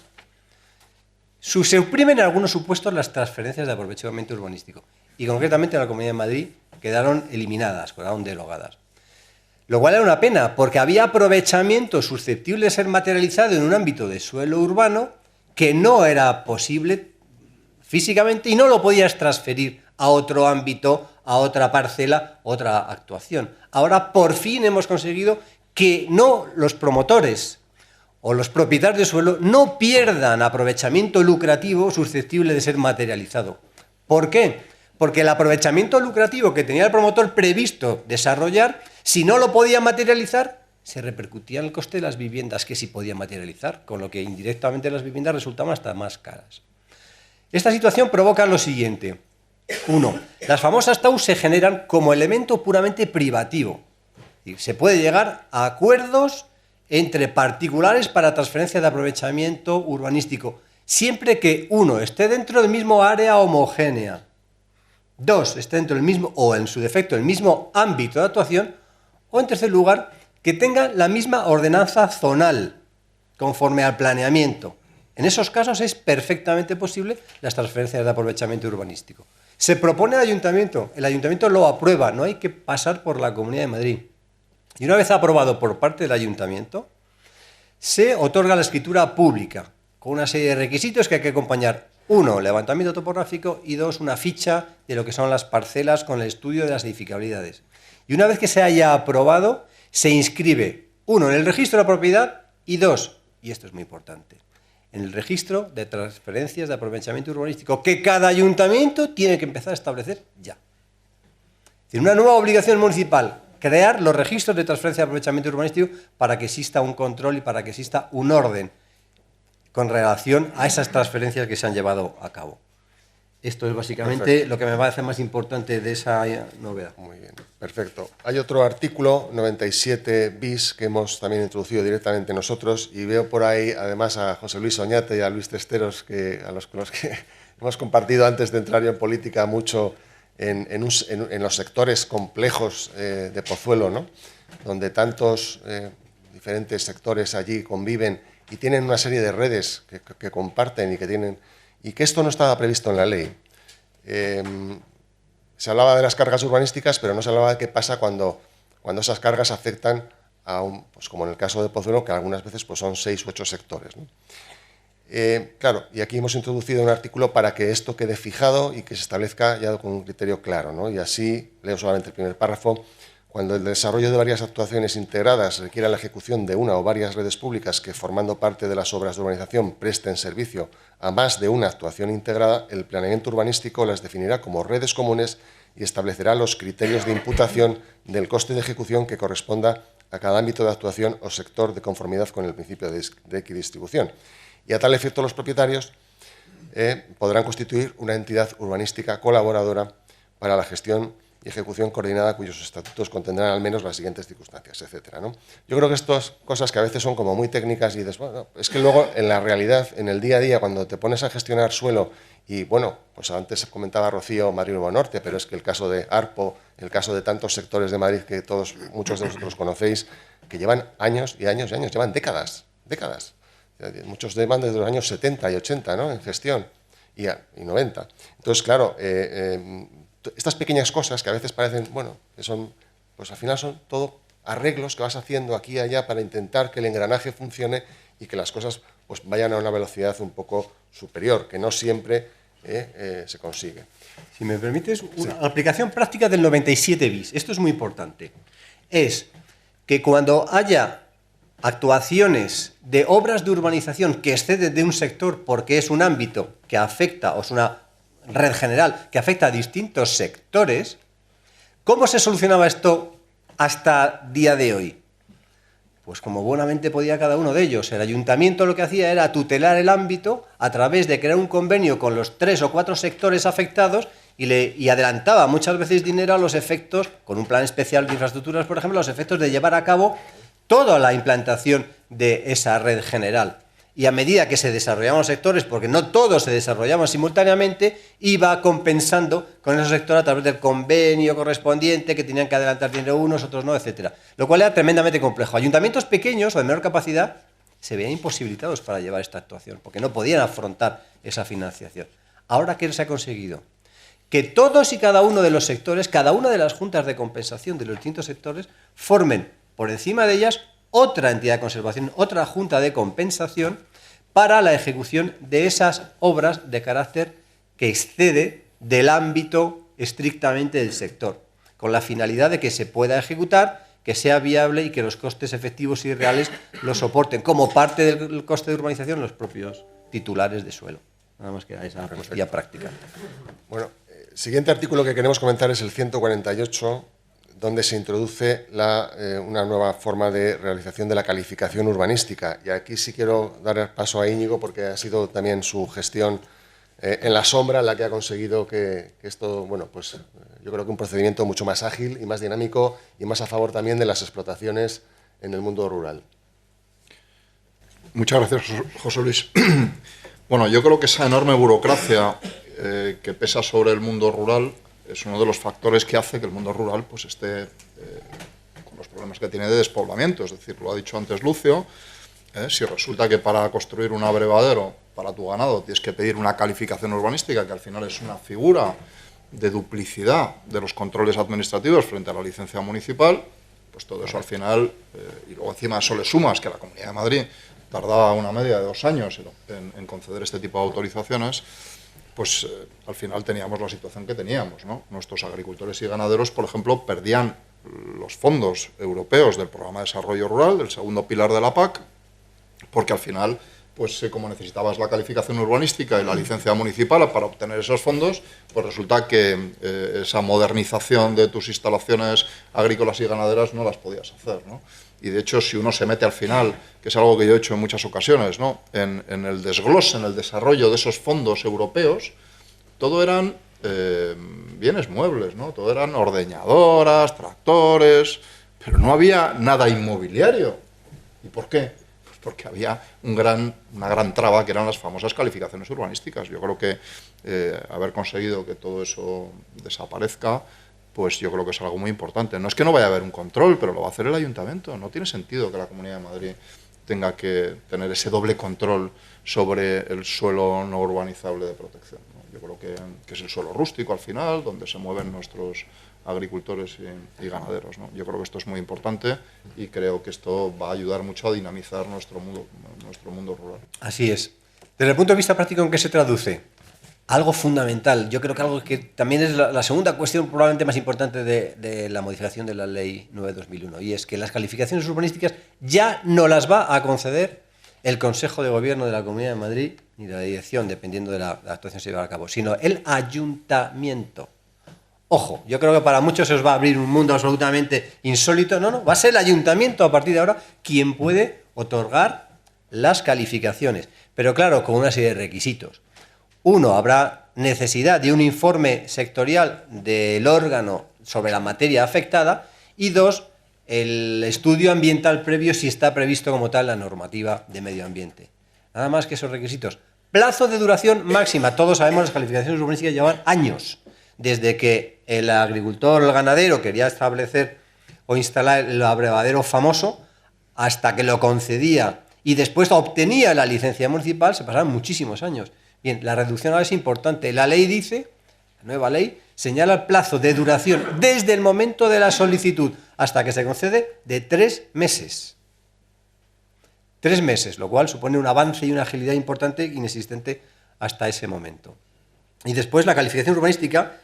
se suprimen en algunos supuestos las transferencias de aprovechamiento urbanístico, y concretamente en la Comunidad de Madrid quedaron eliminadas, quedaron derogadas. Lo cual era una pena, porque había aprovechamiento susceptible de ser materializado en un ámbito de suelo urbano que no era posible físicamente y no lo podías transferir a otro ámbito, a otra parcela, otra actuación. Ahora por fin hemos conseguido que no los promotores o los propietarios de suelo no pierdan aprovechamiento lucrativo susceptible de ser materializado. ¿Por qué? Porque el aprovechamiento lucrativo que tenía el promotor previsto desarrollar, si no lo podía materializar, se repercutía en el coste de las viviendas que sí podía materializar, con lo que indirectamente las viviendas resultaban hasta más caras. Esta situación provoca lo siguiente. 1. Las famosas TAUs se generan como elemento puramente privativo. Y se puede llegar a acuerdos entre particulares para transferencia de aprovechamiento urbanístico, siempre que 1 esté dentro del mismo área homogénea, 2 esté dentro del mismo, o en su defecto, el mismo ámbito de actuación, o en tercer lugar, que tenga la misma ordenanza zonal, conforme al planeamiento. En esos casos es perfectamente posible las transferencias de aprovechamiento urbanístico. Se propone al ayuntamiento, el ayuntamiento lo aprueba, no hay que pasar por la Comunidad de Madrid. Y una vez aprobado por parte del ayuntamiento, se otorga la escritura pública, con una serie de requisitos que hay que acompañar. 1, levantamiento topográfico, y 2, una ficha de lo que son las parcelas con el estudio de las edificabilidades. Y una vez que se haya aprobado, se inscribe, 1, en el registro de la propiedad, y 2, y esto es muy importante, en el registro de transferencias de aprovechamiento urbanístico, que cada ayuntamiento tiene que empezar a establecer ya. Tiene una nueva obligación municipal, crear los registros de transferencia de aprovechamiento urbanístico para que exista un control y para que exista un orden con relación a esas transferencias que se han llevado a cabo. Esto es básicamente perfecto, lo que me parece más importante de esa novedad. Muy bien, perfecto. Hay otro artículo, 97 bis, que hemos también introducido directamente nosotros, y veo por ahí además a José Luis Oñate y a Luis Testeros, con los que hemos compartido antes de entrar yo en política mucho en los sectores complejos de Pozuelo, ¿no? Donde tantos diferentes sectores allí conviven y tienen una serie de redes que comparten y que esto no estaba previsto en la ley. Se hablaba de las cargas urbanísticas, pero no se hablaba de qué pasa cuando esas cargas afectan a pues como en el caso de Pozuelo, que algunas veces pues son 6 u 8 sectores, ¿no? Claro, y aquí hemos introducido un artículo para que esto quede fijado y que se establezca ya con un criterio claro, ¿no? Y así, leo solamente el primer párrafo: cuando el desarrollo de varias actuaciones integradas requiera la ejecución de una o varias redes públicas que, formando parte de las obras de urbanización, presten servicio a más de una actuación integrada, el planeamiento urbanístico las definirá como redes comunes y establecerá los criterios de imputación del coste de ejecución que corresponda a cada ámbito de actuación o sector de conformidad con el principio de equidistribución. Y a tal efecto los propietarios podrán constituir una entidad urbanística colaboradora para la gestión y ejecución coordinada cuyos estatutos contendrán al menos las siguientes circunstancias, etcétera, ¿no? Yo creo que estas cosas que a veces son como muy técnicas y dices, bueno, es que luego en la realidad, en el día a día, cuando te pones a gestionar suelo y, bueno, pues antes comentaba Rocío Madrid Nuevo Norte, pero es que el caso de Arpo, el caso de tantos sectores de Madrid que muchos de vosotros conocéis, que llevan años y años y años, llevan décadas. Muchos llevan desde los años 70 y 80, ¿no? En gestión y 90. Entonces, claro, estas pequeñas cosas que a veces parecen, bueno, que son, pues al final son todo arreglos que vas haciendo aquí y allá para intentar que el engranaje funcione y que las cosas pues vayan a una velocidad un poco superior, que no siempre se consigue. Si me permites, una aplicación práctica del 97 bis. Esto es muy importante. Es que cuando haya actuaciones de obras de urbanización que exceden de un sector porque es un ámbito que afecta, o es una red general que afecta a distintos sectores, ¿cómo se solucionaba esto hasta día de hoy? Pues como buenamente podía cada uno de ellos. El ayuntamiento lo que hacía era tutelar el ámbito a través de crear un convenio con los 3 o 4 sectores afectados y adelantaba muchas veces dinero a los efectos, con un plan especial de infraestructuras, por ejemplo, los efectos de llevar a cabo toda la implantación de esa red general. Y a medida que se desarrollaban los sectores, porque no todos se desarrollaban simultáneamente, iba compensando con esos sectores a través del convenio correspondiente, que tenían que adelantar dinero unos, otros no, etcétera. Lo cual era tremendamente complejo. Ayuntamientos pequeños o de menor capacidad se veían imposibilitados para llevar esta actuación, porque no podían afrontar esa financiación. Ahora, ¿qué se ha conseguido? Que todos y cada uno de los sectores, cada una de las juntas de compensación de los distintos sectores, formen por encima de ellas otra entidad de conservación, otra junta de compensación para la ejecución de esas obras de carácter que excede del ámbito estrictamente del sector, con la finalidad de que se pueda ejecutar, que sea viable y que los costes efectivos y reales los soporten, como parte del coste de urbanización los propios titulares de suelo. Nada más que esa cuestión práctica. Bueno, siguiente artículo que queremos comentar es el 148, donde se introduce una nueva forma de realización de la calificación urbanística. Y aquí sí quiero dar paso a Íñigo, porque ha sido también su gestión en la sombra la que ha conseguido que esto, bueno, pues yo creo que un procedimiento mucho más ágil y más dinámico y más a favor también de las explotaciones en el mundo rural. Muchas gracias, José Luis. Bueno, yo creo que esa enorme burocracia que pesa sobre el mundo rural es uno de los factores que hace que el mundo rural pues esté con los problemas que tiene de despoblamiento. Es decir, lo ha dicho antes Lucio, si resulta que para construir un abrevadero para tu ganado tienes que pedir una calificación urbanística, que al final es una figura de duplicidad de los controles administrativos frente a la licencia municipal, pues todo eso al final, y luego encima eso le sumas que la Comunidad de Madrid tardaba una media de 2 años en conceder este tipo de autorizaciones, pues al final teníamos la situación que teníamos, ¿no? Nuestros agricultores y ganaderos, por ejemplo, perdían los fondos europeos del Programa de Desarrollo Rural, del segundo pilar de la PAC, porque al final, pues como necesitabas la calificación urbanística y la licencia municipal para obtener esos fondos, pues resulta que esa modernización de tus instalaciones agrícolas y ganaderas no las podías hacer, ¿no? Y de hecho, si uno se mete al final, que es algo que yo he hecho en muchas ocasiones, ¿no?, en el desglose, en el desarrollo de esos fondos europeos, todo eran bienes muebles, ¿no? Todo eran ordeñadoras, tractores, pero no había nada inmobiliario. ¿Y por qué? Pues porque había una gran traba, que eran las famosas calificaciones urbanísticas. Yo creo que haber conseguido que todo eso desaparezca, pues yo creo que es algo muy importante. No es que no vaya a haber un control, pero lo va a hacer el ayuntamiento. No tiene sentido que la Comunidad de Madrid tenga que tener ese doble control sobre el suelo no urbanizable de protección, ¿no? Yo creo que es el suelo rústico al final, donde se mueven nuestros agricultores y ganaderos, ¿no? Yo creo que esto es muy importante y creo que esto va a ayudar mucho a dinamizar nuestro mundo rural. Así es. Desde el punto de vista práctico, ¿en qué se traduce? Algo fundamental, yo creo que algo que también es la segunda cuestión probablemente más importante de la modificación de la Ley 9/2001, y es que las calificaciones urbanísticas ya no las va a conceder el Consejo de Gobierno de la Comunidad de Madrid, ni la dirección, dependiendo de la actuación que se lleve a cabo, sino el ayuntamiento. Ojo, yo creo que para muchos se os va a abrir un mundo absolutamente insólito. No, va a ser el ayuntamiento a partir de ahora quien puede otorgar las calificaciones, pero claro, con una serie de requisitos. Uno, habrá necesidad de un informe sectorial del órgano sobre la materia afectada, y dos, el estudio ambiental previo si está previsto como tal la normativa de medio ambiente. Nada más que esos requisitos. Plazo de duración máxima. Todos sabemos, las calificaciones urbanísticas llevan años. Desde que el agricultor o el ganadero quería establecer o instalar el abrevadero famoso, hasta que lo concedía y después obtenía la licencia municipal, se pasaron muchísimos años. Bien, la reducción ahora es importante. La ley dice, la nueva ley, señala el plazo de duración desde el momento de la solicitud hasta que se concede de 3 meses. 3 meses, lo cual supone un avance y una agilidad importante inexistente hasta ese momento. Y después la calificación urbanística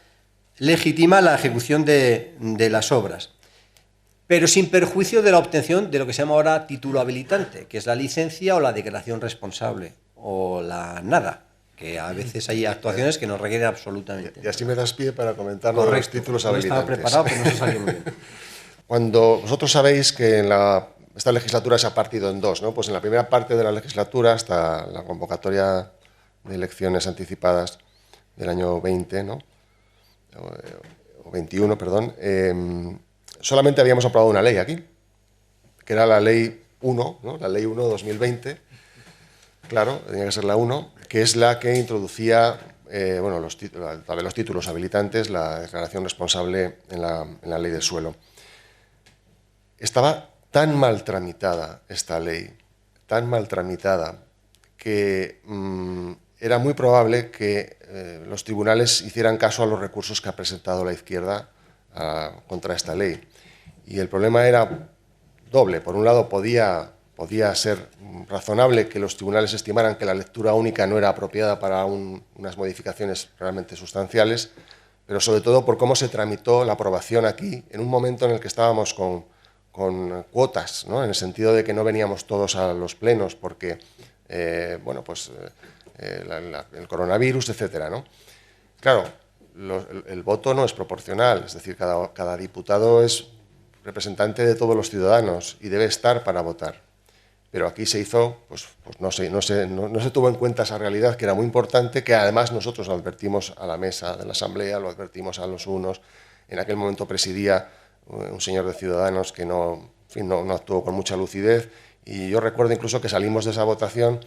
legitima la ejecución de las obras, pero sin perjuicio de la obtención de lo que se llama ahora título habilitante, que es la licencia o la declaración responsable, o la nada, que a veces hay actuaciones que no requieren absolutamente. Y así me das pie para comentar los títulos habilitantes. No estaba preparado, pero no se salió muy bien. Cuando vosotros sabéis que esta legislatura se ha partido en dos, ¿no? Pues en la primera parte de la legislatura, hasta la convocatoria de elecciones anticipadas del año 20, ¿no?, o 21, perdón, solamente habíamos aprobado una ley aquí, que era la Ley 1, ¿no?, la Ley 1/2020, claro, tenía que ser la 1, que es la que introducía los títulos habilitantes, la declaración responsable en la Ley del Suelo. Estaba tan mal tramitada esta ley, tan mal tramitada, que era muy probable que los tribunales hicieran caso a los recursos que ha presentado la izquierda contra esta ley. Y el problema era doble. Por un lado, podía ser razonable que los tribunales estimaran que la lectura única no era apropiada para unas modificaciones realmente sustanciales, pero sobre todo por cómo se tramitó la aprobación aquí, en un momento en el que estábamos con cuotas, ¿no?, en el sentido de que no veníamos todos a los plenos porque el coronavirus, etcétera, ¿no? Claro, el voto no es proporcional, es decir, cada diputado es representante de todos los ciudadanos y debe estar para votar. Pero aquí se hizo, no se tuvo en cuenta esa realidad, que era muy importante, que además nosotros lo advertimos a la mesa de la Asamblea, lo advertimos a los unos. En aquel momento presidía un señor de Ciudadanos que no actuó con mucha lucidez, y yo recuerdo incluso que salimos de esa votación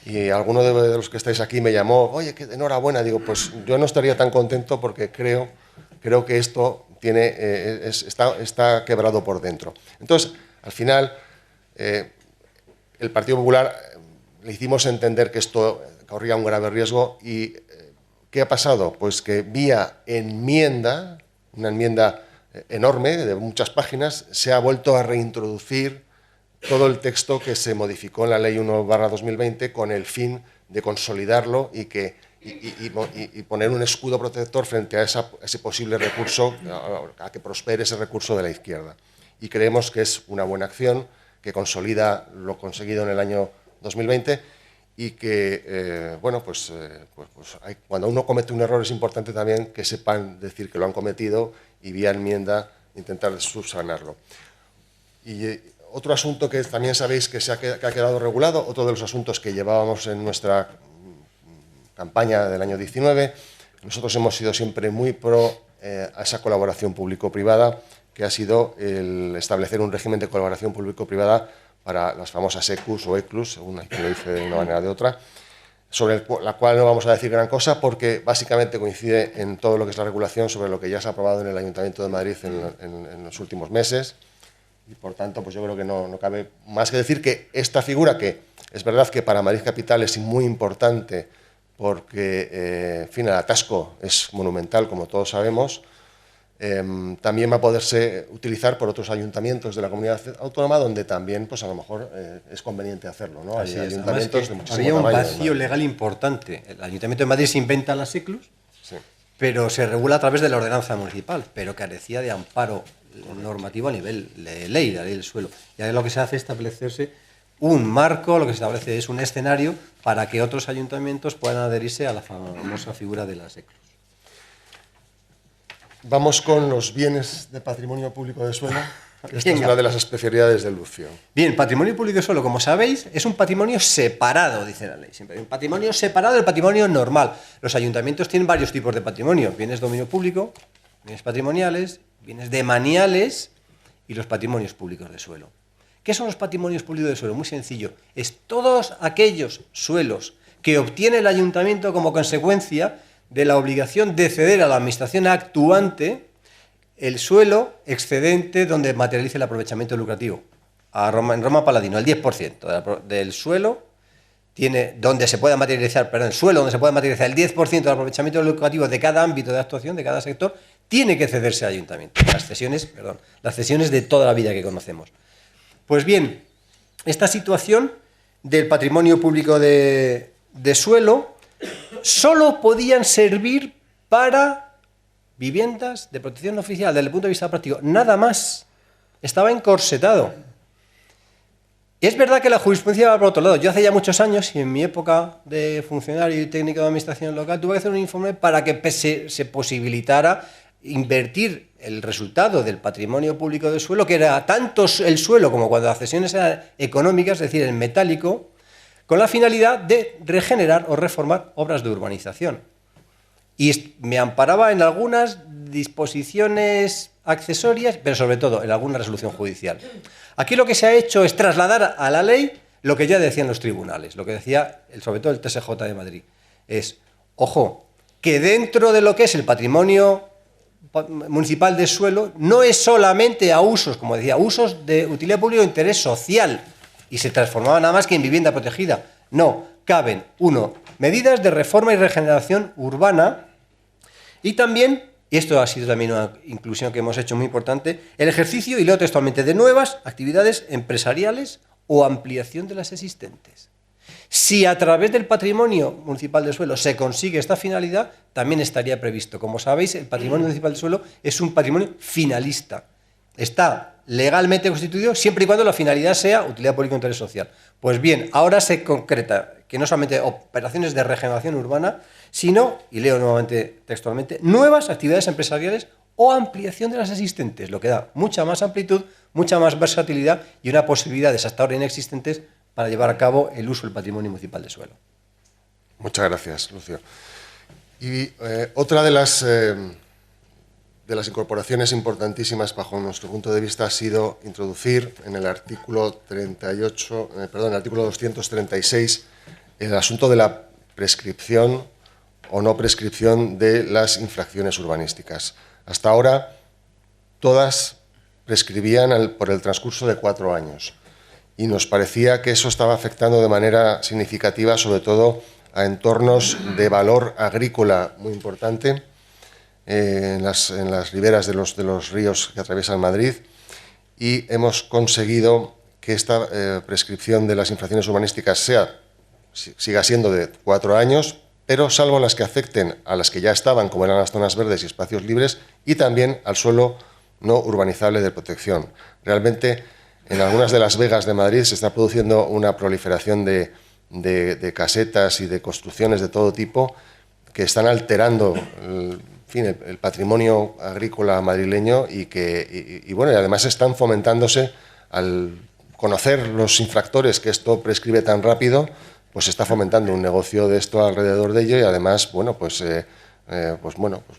y alguno de los que estáis aquí me llamó: oye, que enhorabuena. Digo, pues yo no estaría tan contento porque creo que esto está quebrado por dentro. Entonces, al final, el Partido Popular le hicimos entender que esto corría un grave riesgo. ¿Y qué ha pasado? Pues que vía enmienda, una enmienda enorme, de muchas páginas, se ha vuelto a reintroducir todo el texto que se modificó en la Ley 1/2020 con el fin de consolidarlo y poner un escudo protector frente a ese posible recurso, a que prospere ese recurso de la izquierda. Y creemos que es una buena acción, que consolida lo conseguido en el año 2020 y que, cuando uno comete un error es importante también que sepan decir que lo han cometido y vía enmienda intentar subsanarlo. Y otro asunto que también sabéis que ha quedado regulado, otro de los asuntos que llevábamos en nuestra campaña del año 19, nosotros hemos sido siempre muy pro a esa colaboración público-privada, que ha sido el establecer un régimen de colaboración público-privada para las famosas ECUs o ECLUS, según aquí lo dice de una manera o de otra, sobre la cual no vamos a decir gran cosa porque básicamente coincide en todo lo que es la regulación sobre lo que ya se ha aprobado en el Ayuntamiento de Madrid en los últimos meses. Y por tanto, pues yo creo que no cabe más que decir que esta figura, que es verdad que para Madrid Capital es muy importante porque, en fin, el atasco es monumental, como todos sabemos, también va a poderse utilizar por otros ayuntamientos de la comunidad autónoma donde también, pues a lo mejor es conveniente hacerlo, ¿no? Hay ayuntamientos de muchísimo había un tamaño, vacío legal importante. El Ayuntamiento de Madrid se inventa las ECLUS, sí, pero se regula a través de la ordenanza municipal, pero carecía de amparo normativo a nivel de ley, la ley del suelo. Y ahí lo que se hace es establecerse un marco, lo que se establece es un escenario para que otros ayuntamientos puedan adherirse a la famosa figura de las ECLUS. Vamos con los bienes de patrimonio público de suelo. Esta es una de las especialidades de Lucio. Bien, patrimonio público de suelo, como sabéis, es un patrimonio separado, dice la ley. Siempre hay un patrimonio separado del patrimonio normal. Los ayuntamientos tienen varios tipos de patrimonio. Bienes de dominio público, bienes patrimoniales, bienes demaniales y los patrimonios públicos de suelo. ¿Qué son los patrimonios públicos de suelo? Muy sencillo. Es todos aquellos suelos que obtiene el ayuntamiento como consecuencia de la obligación de ceder a la administración actuante el suelo excedente donde materialice el aprovechamiento lucrativo. En Roma Paladino, el 10% del suelo donde se pueda materializar, el suelo donde se pueda materializar el 10% del aprovechamiento lucrativo de cada ámbito de actuación, de cada sector, tiene que cederse al ayuntamiento. Las cesiones de toda la vida que conocemos. Pues bien, esta situación del patrimonio público de suelo solo podían servir para viviendas de protección oficial desde el punto de vista práctico, nada más. Estaba encorsetado. Es verdad que la jurisprudencia va por otro lado. Yo hace ya muchos años, y en mi época de funcionario y técnico de administración local, tuve que hacer un informe para que se posibilitara invertir el resultado del patrimonio público del suelo, que era tanto el suelo como cuando las cesiones eran económicas, es decir, en metálico, con la finalidad de regenerar o reformar obras de urbanización. Y me amparaba en algunas disposiciones accesorias, pero sobre todo en alguna resolución judicial. Aquí lo que se ha hecho es trasladar a la ley lo que ya decían los tribunales, lo que decía sobre todo el TSJ de Madrid. Es, ojo, que dentro de lo que es el patrimonio municipal de suelo no es solamente a usos, como decía, usos de utilidad pública o interés social, y se transformaba nada más que en vivienda protegida. No, caben, medidas de reforma y regeneración urbana y también, y esto ha sido también una inclusión que hemos hecho muy importante, el ejercicio, y leo textualmente, de nuevas actividades empresariales o ampliación de las existentes. Si a través del patrimonio municipal de suelo se consigue esta finalidad, también estaría previsto. Como sabéis, el patrimonio municipal de suelo es un patrimonio finalista. Está legalmente constituido siempre y cuando la finalidad sea utilidad pública o interés social. Pues bien, ahora se concreta que no solamente operaciones de regeneración urbana, sino, y leo nuevamente textualmente, nuevas actividades empresariales o ampliación de las existentes, lo que da mucha más amplitud, mucha más versatilidad y una posibilidades hasta ahora inexistentes para llevar a cabo el uso del patrimonio municipal de suelo. Muchas gracias, Lucio. Y otra de las incorporaciones importantísimas bajo nuestro punto de vista ha sido introducir en el artículo 236 el asunto de la prescripción o no prescripción de las infracciones urbanísticas. Hasta ahora todas prescribían por el transcurso de 4 años y nos parecía que eso estaba afectando de manera significativa sobre todo a entornos de valor agrícola muy importante, en las riberas de los ríos que atraviesan Madrid, y hemos conseguido que esta prescripción de las infracciones urbanísticas siga siendo de 4 años, pero salvo las que afecten a las que ya estaban, como eran las zonas verdes y espacios libres, y también al suelo no urbanizable de protección. Realmente, en algunas de las vegas de Madrid se está produciendo una proliferación de casetas y de construcciones de todo tipo que están alterando el patrimonio agrícola madrileño y bueno, y además están fomentándose, al conocer los infractores que esto prescribe tan rápido, pues se está fomentando un negocio de esto alrededor de ello, y además, bueno, pues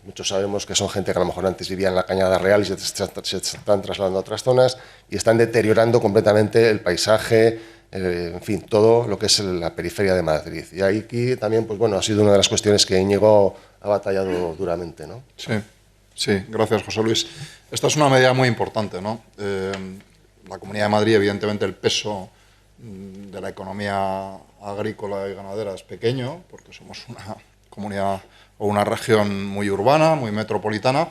muchos sabemos que son gente que a lo mejor antes vivía en la Cañada Real y se están trasladando a otras zonas y están deteriorando completamente el paisaje, en fin, todo lo que es la periferia de Madrid. Y aquí también, pues bueno, ha sido una de las cuestiones que Íñigo ha batallado duramente, ¿no? Sí, gracias, José Luis. Esta es una medida muy importante, ¿no? La Comunidad de Madrid, evidentemente, el peso de la economía agrícola y ganadera es pequeño, porque somos una comunidad o una región muy urbana, muy metropolitana,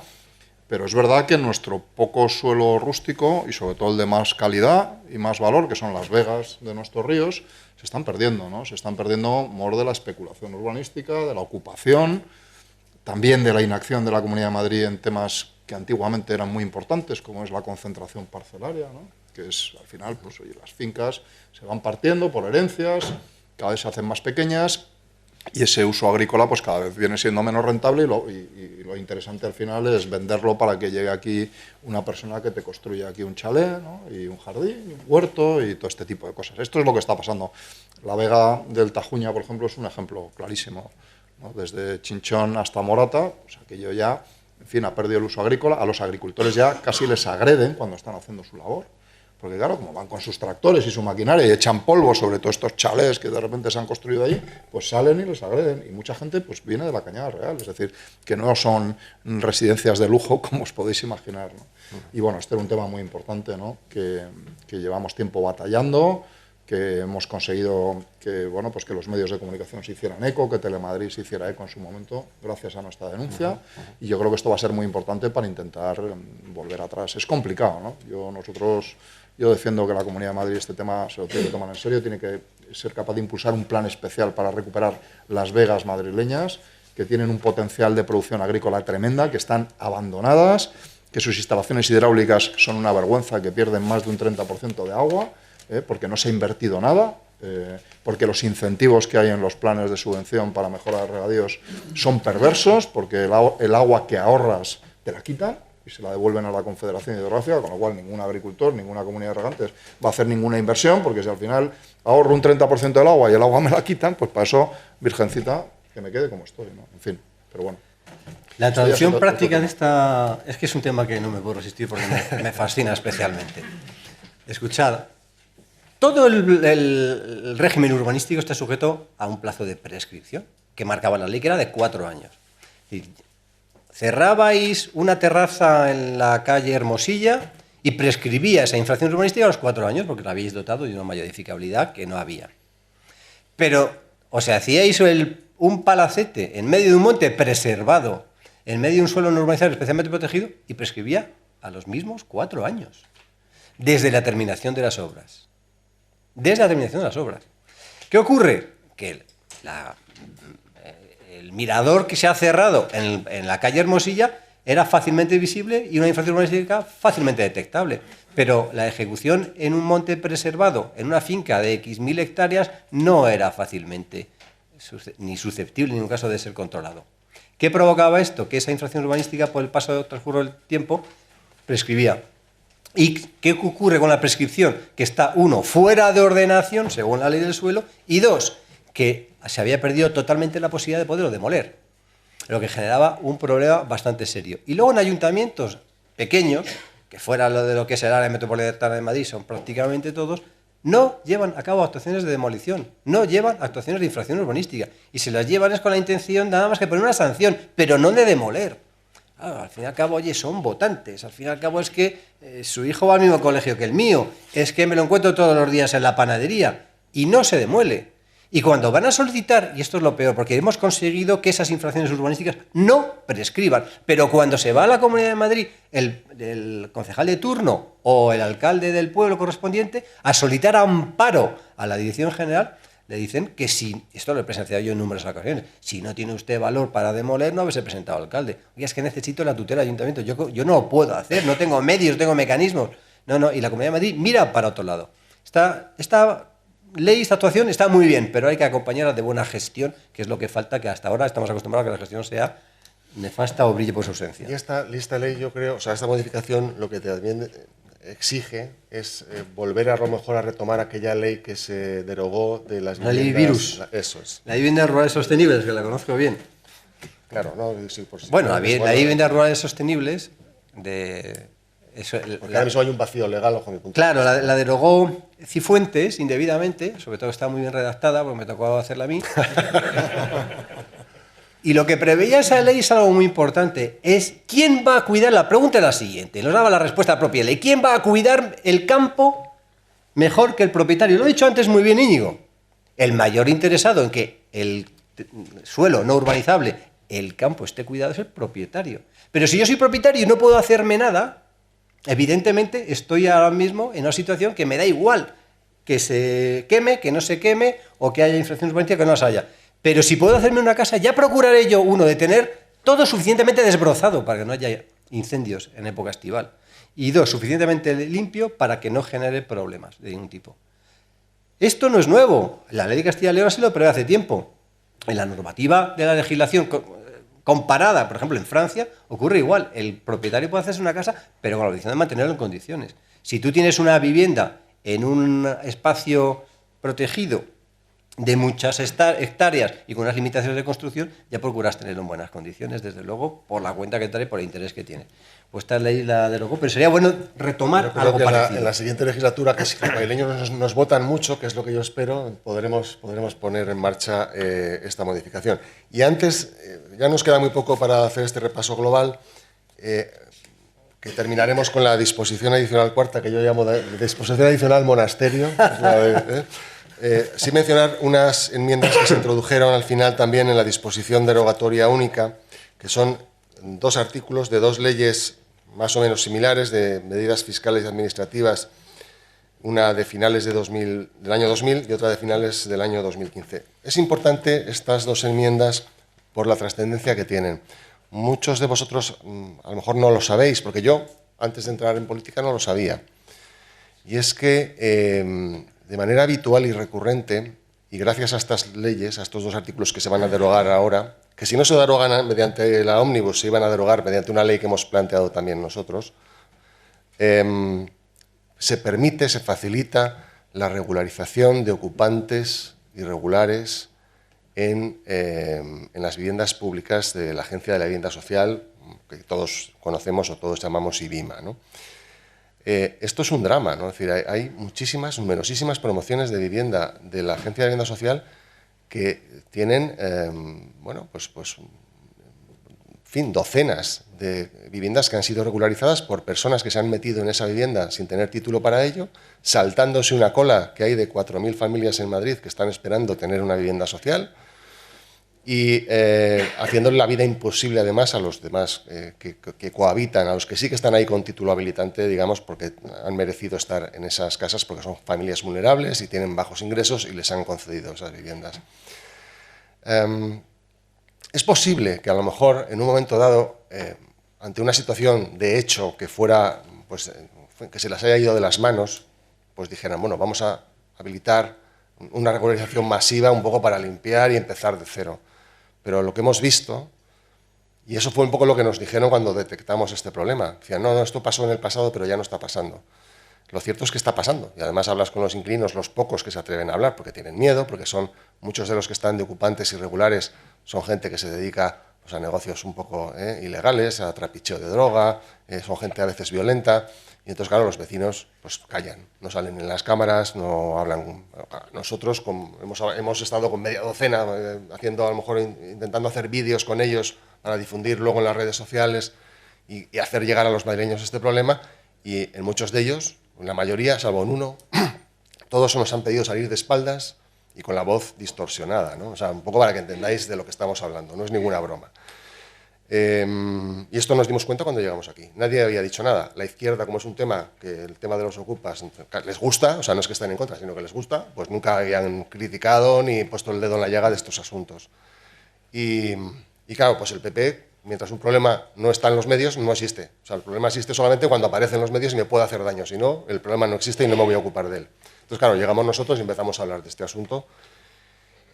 pero es verdad que nuestro poco suelo rústico, y sobre todo el de más calidad y más valor, que son las vegas de nuestros ríos, se están perdiendo, ¿no? Se están perdiendo por de la especulación urbanística, de la ocupación, también de la inacción de la Comunidad de Madrid en temas que antiguamente eran muy importantes, como es la concentración parcelaria, ¿no? Que es, al final, pues oye, las fincas se van partiendo por herencias, cada vez se hacen más pequeñas, y ese uso agrícola pues cada vez viene siendo menos rentable, y lo interesante al final es venderlo para que llegue aquí una persona que te construya aquí un chalet, ¿no? Y un jardín, y un huerto y todo este tipo de cosas. Esto es lo que está pasando. La vega del Tajuña, por ejemplo, es un ejemplo clarísimo, ¿no? Desde Chinchón hasta Morata, pues aquello ya, en fin, ha perdido el uso agrícola. A los agricultores ya casi les agreden cuando están haciendo su labor. Porque claro, como van con sus tractores y su maquinaria y echan polvo sobre todos estos chalés que de repente se han construido ahí, pues salen y les agreden. Y mucha gente pues viene de la Cañada Real, es decir, que no son residencias de lujo como os podéis imaginar, ¿no? Y bueno, este era un tema muy importante, ¿no? que llevamos tiempo batallando, que hemos conseguido que, bueno, pues que los medios de comunicación se hicieran eco, que Telemadrid se hiciera eco en su momento, gracias a nuestra denuncia, y yo creo que esto va a ser muy importante para intentar volver atrás. Es complicado, ¿no? Yo defiendo que la Comunidad de Madrid este tema se lo tiene que tomar en serio, tiene que ser capaz de impulsar un plan especial para recuperar las vegas madrileñas, que tienen un potencial de producción agrícola tremenda, que están abandonadas, que sus instalaciones hidráulicas son una vergüenza, que pierden más de un 30% de agua, porque no se ha invertido nada, porque los incentivos que hay en los planes de subvención para mejorar regadíos son perversos, porque el agua que ahorras te la quitan y se la devuelven a la Confederación Hidrográfica, con lo cual ningún agricultor, ninguna comunidad de regantes va a hacer ninguna inversión, porque si al final ahorro un 30% del agua y el agua me la quitan, pues para eso, virgencita, que me quede como estoy, ¿no? En fin, pero bueno. La traducción práctica de esta... Es que es un tema que no me puedo resistir porque me fascina especialmente. Escuchad, todo el régimen urbanístico está sujeto a un plazo de prescripción que marcaba la ley, que era de 4 años. Y cerrabais una terraza en la calle Hermosilla y prescribía esa infracción urbanística a los 4 años porque la habíais dotado de una modificabilidad que no había. Pero os hacíais un palacete en medio de un monte preservado, en medio de un suelo no urbanizado especialmente protegido, y prescribía a los mismos 4 años, desde la terminación de las obras. Desde la terminación de las obras. ¿Qué ocurre? Que el mirador que se ha cerrado en la calle Hermosilla era fácilmente visible y una infracción urbanística fácilmente detectable. Pero la ejecución en un monte preservado, en una finca de X mil hectáreas, no era fácilmente ni susceptible en ningún caso de ser controlado. ¿Qué provocaba esto? Que esa infracción urbanística, por el paso del transcurso del tiempo, prescribía. ¿Y qué ocurre con la prescripción? Que está, uno, fuera de ordenación, según la ley del suelo, y dos, que se había perdido totalmente la posibilidad de poderlo demoler, lo que generaba un problema bastante serio. Y luego en ayuntamientos pequeños, que fuera lo que es el área metropolitana de Madrid, son prácticamente todos, no llevan a cabo actuaciones de demolición, no llevan actuaciones de infracción urbanística, y se las llevan es con la intención nada más que poner una sanción, pero no de demoler. Al fin y al cabo, oye, son votantes. Al fin y al cabo es que su hijo va al mismo colegio que el mío. Es que me lo encuentro todos los días en la panadería y no se demuele. Y cuando van a solicitar, y esto es lo peor, porque hemos conseguido que esas infracciones urbanísticas no prescriban, pero cuando se va a la Comunidad de Madrid el concejal de turno o el alcalde del pueblo correspondiente a solicitar amparo a la Dirección General, le dicen que si, esto lo he presenciado yo en numerosas ocasiones, si no tiene usted valor para demoler, no haberse presentado al alcalde. Oye, es que necesito la tutela del ayuntamiento, yo no lo puedo hacer, no tengo medios, no tengo mecanismos. No, y la Comunidad de Madrid mira para otro lado. Esta ley, esta actuación está muy bien, pero hay que acompañarla de buena gestión, que es lo que falta, que hasta ahora estamos acostumbrados a que la gestión sea nefasta o brille por su ausencia. Y esta ley, yo creo, o sea, esta modificación lo que también exige es volver a lo mejor a retomar aquella ley que se derogó de las la ley Virus. Eso es. La vivienda rurales sostenibles, que la conozco bien. Claro, ¿no? Sí, por si bueno, la vivienda rurales sostenibles porque ahora mismo hay un vacío legal, ojo mi punto. Claro, la derogó Cifuentes indebidamente, sobre todo está muy bien redactada, porque me tocó hacerla a mí. Y lo que preveía esa ley es algo muy importante, es ¿quién va a cuidar? La pregunta es la siguiente, nos daba la respuesta a la propia ley. ¿Quién va a cuidar el campo mejor que el propietario? Lo he dicho antes muy bien, Íñigo. El mayor interesado en que el suelo no urbanizable, el campo esté cuidado, es el propietario. Pero si yo soy propietario y no puedo hacerme nada, evidentemente estoy ahora mismo en una situación que me da igual que se queme, que no se queme, o que haya infracciones urbanísticas, que no las haya. Pero si puedo hacerme una casa, ya procuraré yo, uno, de tener todo suficientemente desbrozado para que no haya incendios en época estival. Y dos, suficientemente limpio para que no genere problemas de ningún tipo. Esto no es nuevo. La ley de Castilla y León se lo prevé hace tiempo. En la normativa de la legislación comparada, por ejemplo, en Francia, ocurre igual. El propietario puede hacerse una casa, pero con la obligación de mantenerlo en condiciones. Si tú tienes una vivienda en un espacio protegido de muchas hectáreas y con unas limitaciones de construcción, ya procuras tenerlo en buenas condiciones, desde luego, por la cuenta que trae, por el interés que tiene. Pues esta ley la derogó, pero sería bueno retomar algo parecido. En la siguiente legislatura, que si los madrileños nos votan mucho, que es lo que yo espero, podremos poner en marcha esta modificación. Y antes, ya nos queda muy poco para hacer este repaso global, que terminaremos con la disposición adicional cuarta, que yo llamo de disposición adicional monasterio. Sí mencionar unas enmiendas que se introdujeron al final también en la disposición derogatoria única, que son 2 artículos de 2 leyes más o menos similares de medidas fiscales y administrativas, una de finales del año 2000 y otra de finales del año 2015. Es importante estas 2 enmiendas por la trascendencia que tienen. Muchos de vosotros a lo mejor no lo sabéis, porque yo, antes de entrar en política, no lo sabía. Y es que de manera habitual y recurrente, y gracias a estas leyes, a estos 2 artículos que se van a derogar ahora, que si no se derogan mediante la ómnibus, se iban a derogar mediante una ley que hemos planteado también nosotros, se permite, se facilita la regularización de ocupantes irregulares en las viviendas públicas de la Agencia de la Vivienda Social, que todos conocemos o todos llamamos IBIMA, ¿no? Esto es un drama, ¿no? Es decir, hay muchísimas, numerosísimas promociones de vivienda de la Agencia de Vivienda Social que tienen, bueno, pues en fin, docenas de viviendas que han sido regularizadas por personas que se han metido en esa vivienda sin tener título para ello, saltándose una cola que hay de 4.000 familias en Madrid que están esperando tener una vivienda social y haciéndole la vida imposible además a los demás que cohabitan, a los que sí que están ahí con título habilitante, digamos, porque han merecido estar en esas casas porque son familias vulnerables y tienen bajos ingresos y les han concedido esas viviendas. Es posible que a lo mejor en un momento dado, ante una situación de hecho que fuera, pues, que se les haya ido de las manos, pues dijeran, bueno, vamos a habilitar una regularización masiva un poco para limpiar y empezar de cero. Pero lo que hemos visto, y eso fue un poco lo que nos dijeron cuando detectamos este problema, decían, no, esto pasó en el pasado, pero ya no está pasando. Lo cierto es que está pasando, y además hablas con los inquilinos, los pocos que se atreven a hablar, porque tienen miedo, porque son muchos de los que están de ocupantes irregulares, son gente que se dedica pues, a negocios un poco ilegales, a trapicheo de droga, son gente a veces violenta, y entonces, claro, los vecinos pues callan, no salen en las cámaras, no hablan. Nosotros hemos estado con media docena, haciendo a lo mejor intentando hacer vídeos con ellos para difundir luego en las redes sociales y hacer llegar a los madrileños este problema, y en muchos de ellos, en la mayoría, salvo en uno, todos nos han pedido salir de espaldas y con la voz distorsionada, ¿no? O sea, un poco para que entendáis de lo que estamos hablando, no es ninguna broma. Y esto nos dimos cuenta cuando llegamos aquí. Nadie había dicho nada. La izquierda, como es un tema que el tema de los ocupas les gusta, o sea, no es que estén en contra, sino que les gusta, pues nunca habían criticado ni puesto el dedo en la llaga de estos asuntos. Y claro, pues el PP, mientras un problema no está en los medios, no existe. O sea, el problema existe solamente cuando aparece en los medios y me puede hacer daño. Si no, el problema no existe y no me voy a ocupar de él. Entonces, claro, llegamos nosotros y empezamos a hablar de este asunto.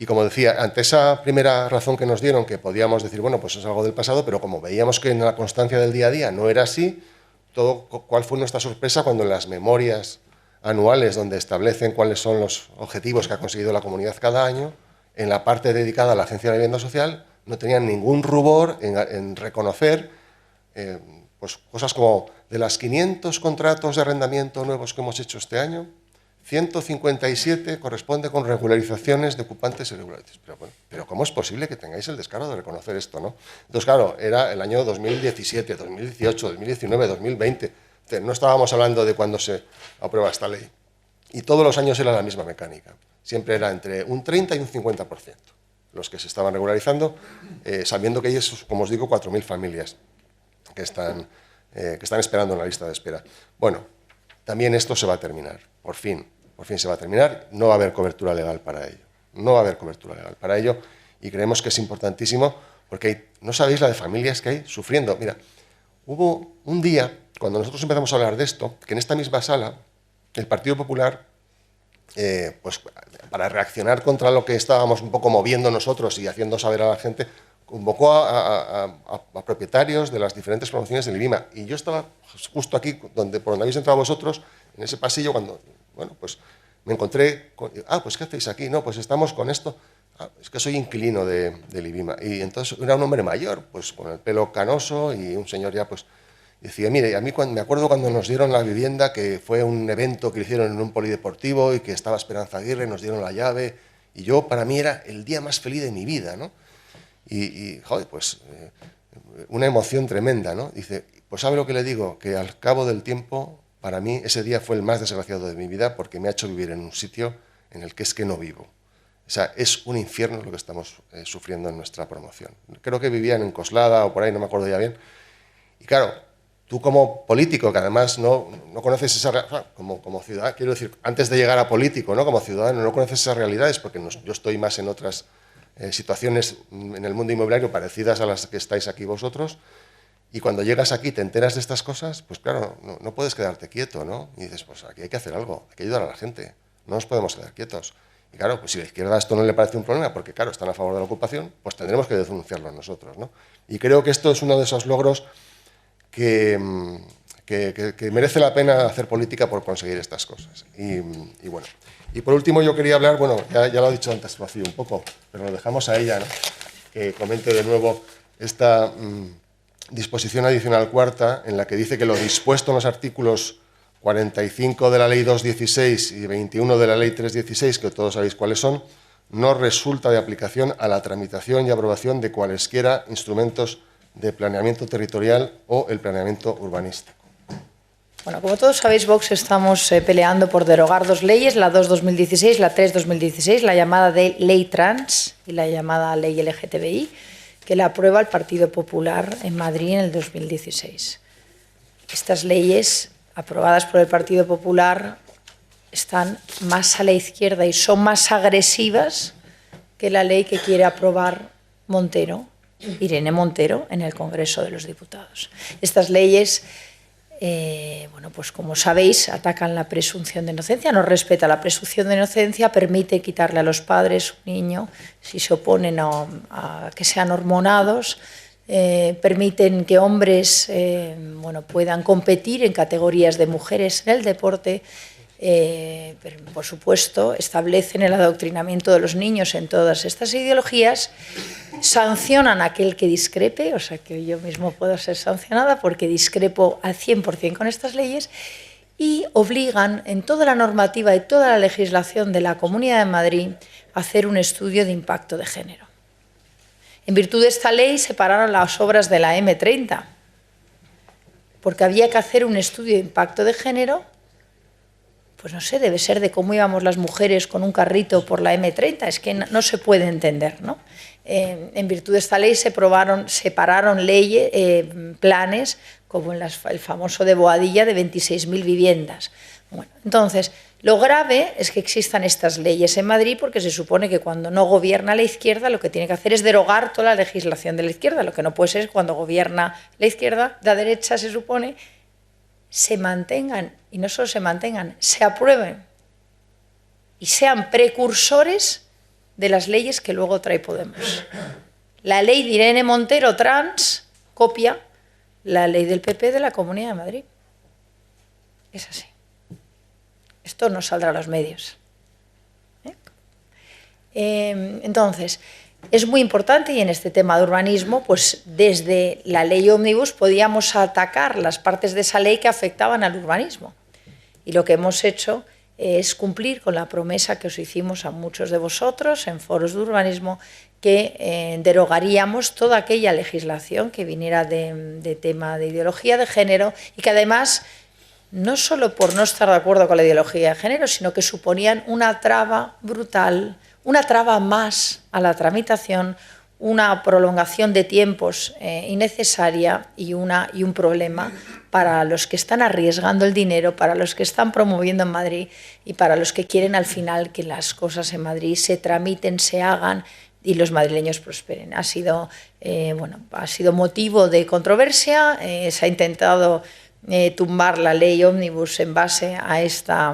Y como decía, ante esa primera razón que nos dieron, que podíamos decir, bueno, pues es algo del pasado, pero como veíamos que en la constancia del día a día no era así, ¿cuál fue nuestra sorpresa cuando en las memorias anuales, donde establecen cuáles son los objetivos que ha conseguido la comunidad cada año, en la parte dedicada a la Agencia de la Vivienda Social, no tenían ningún rubor en reconocer pues cosas como de las 500 contratos de arrendamiento nuevos que hemos hecho este año, 157 corresponde con regularizaciones de ocupantes irregulares. Pero ¿cómo es posible que tengáis el descaro de reconocer esto, no? Entonces, claro, era el año 2017, 2018, 2019, 2020. No estábamos hablando de cuando se aprueba esta ley. Y todos los años era la misma mecánica. Siempre era entre un 30 y un 50% los que se estaban regularizando, sabiendo que hay, como os digo, 4.000 familias que están esperando en la lista de espera. Bueno, también esto se va a terminar, por fin se va a terminar, no va a haber cobertura legal para ello, no va a haber cobertura legal para ello, y creemos que es importantísimo, porque no sabéis la de familias que hay sufriendo. Mira, hubo un día, cuando nosotros empezamos a hablar de esto, que en esta misma sala, el Partido Popular, pues para reaccionar contra lo que estábamos un poco moviendo nosotros y haciendo saber a la gente, convocó a propietarios de las diferentes promociones del IBIMA. Y yo estaba justo aquí, por donde habéis entrado vosotros, en ese pasillo, cuando, bueno, pues me encontré, pues ¿qué hacéis aquí? No, pues estamos con esto. Es que soy inquilino del IBIMA. Y entonces era un hombre mayor, pues con el pelo canoso y un señor ya, pues, decía, mire, a mí me acuerdo cuando nos dieron la vivienda, que fue un evento que hicieron en un polideportivo y que estaba Esperanza Aguirre, nos dieron la llave, y yo, para mí, era el día más feliz de mi vida, ¿no? Y joder, pues, una emoción tremenda, ¿no? Dice, pues ¿sabe lo que le digo? Que al cabo del tiempo, para mí, ese día fue el más desgraciado de mi vida porque me ha hecho vivir en un sitio en el que es que no vivo. O sea, es un infierno lo que estamos sufriendo en nuestra promoción. Creo que vivían en Coslada o por ahí, no me acuerdo ya bien. Y claro, tú como político, que además no conoces esa... como ciudadano, quiero decir, antes de llegar a político, ¿no? Como ciudadano, no conoces esas realidades porque yo estoy más en otras situaciones en el mundo inmobiliario parecidas a las que estáis aquí vosotros, y cuando llegas aquí te enteras de estas cosas, pues claro, no puedes quedarte quieto, ¿no? Y dices, pues aquí hay que hacer algo, hay que ayudar a la gente, no nos podemos quedar quietos. Y claro, pues si a la izquierda esto no le parece un problema, porque claro, están a favor de la ocupación, pues tendremos que denunciarlo nosotros, ¿no? Y creo que esto es uno de esos logros que merece la pena hacer política por conseguir estas cosas. Y bueno, y por último yo quería hablar, bueno, ya lo ha dicho antes Rocío un poco, pero lo dejamos a ella, ¿no? Que comente de nuevo esta disposición adicional cuarta, en la que dice que lo dispuesto en los artículos 45 de la Ley 216 y 21 de la Ley 316, que todos sabéis cuáles son, no resulta de aplicación a la tramitación y aprobación de cualesquiera instrumentos de planeamiento territorial o el planeamiento urbanístico. Bueno, como todos sabéis, Vox estamos peleando por derogar dos leyes, la 2-2016, la 3-2016, la llamada Ley Trans y la llamada Ley LGTBI, que la aprueba el Partido Popular en Madrid en el 2016. Estas leyes, aprobadas por el Partido Popular, están más a la izquierda y son más agresivas que la ley que quiere aprobar Irene Montero, en el Congreso de los Diputados. Estas leyes, bueno, pues como sabéis, atacan la presunción de inocencia, no respeta la presunción de inocencia, permite quitarle a los padres un niño si se oponen a que sean hormonados, permiten que hombres bueno, puedan competir en categorías de mujeres en el deporte, pero, por supuesto, establecen el adoctrinamiento de los niños en todas estas ideologías, sancionan a aquel que discrepe, o sea que yo mismo puedo ser sancionada porque discrepo al 100% con estas leyes, y obligan en toda la normativa y toda la legislación de la Comunidad de Madrid a hacer un estudio de impacto de género. En virtud de esta ley se pararon las obras de la M30, porque había que hacer un estudio de impacto de género pues no sé, debe ser de cómo íbamos las mujeres con un carrito por la M30, es que no se puede entender, ¿no? En virtud de esta ley se pararon leyes, planes, como en el famoso de Boadilla, de 26.000 viviendas. Bueno, entonces, lo grave es que existan estas leyes en Madrid, porque se supone que cuando no gobierna la izquierda lo que tiene que hacer es derogar toda la legislación de la izquierda. Lo que no puede ser es cuando gobierna la izquierda, la derecha se supone, se mantengan, y no solo se mantengan, se aprueben y sean precursores de las leyes que luego trae Podemos. La ley de Irene Montero trans copia la ley del PP de la Comunidad de Madrid. Es así. Esto no saldrá a los medios. Entonces, es muy importante, y en este tema de urbanismo, pues desde la ley Ómnibus podíamos atacar las partes de esa ley que afectaban al urbanismo. Y lo que hemos hecho es cumplir con la promesa que os hicimos a muchos de vosotros en foros de urbanismo, que derogaríamos toda aquella legislación que viniera de tema de ideología de género, y que además, no solo por no estar de acuerdo con la ideología de género, sino que suponían una traba brutal, una traba más a la tramitación, una prolongación de tiempos innecesaria y un problema para los que están arriesgando el dinero, para los que están promoviendo en Madrid y para los que quieren al final que las cosas en Madrid se tramiten, se hagan y los madrileños prosperen. Ha sido motivo de controversia, se ha intentado tumbar la ley Ómnibus en base a esta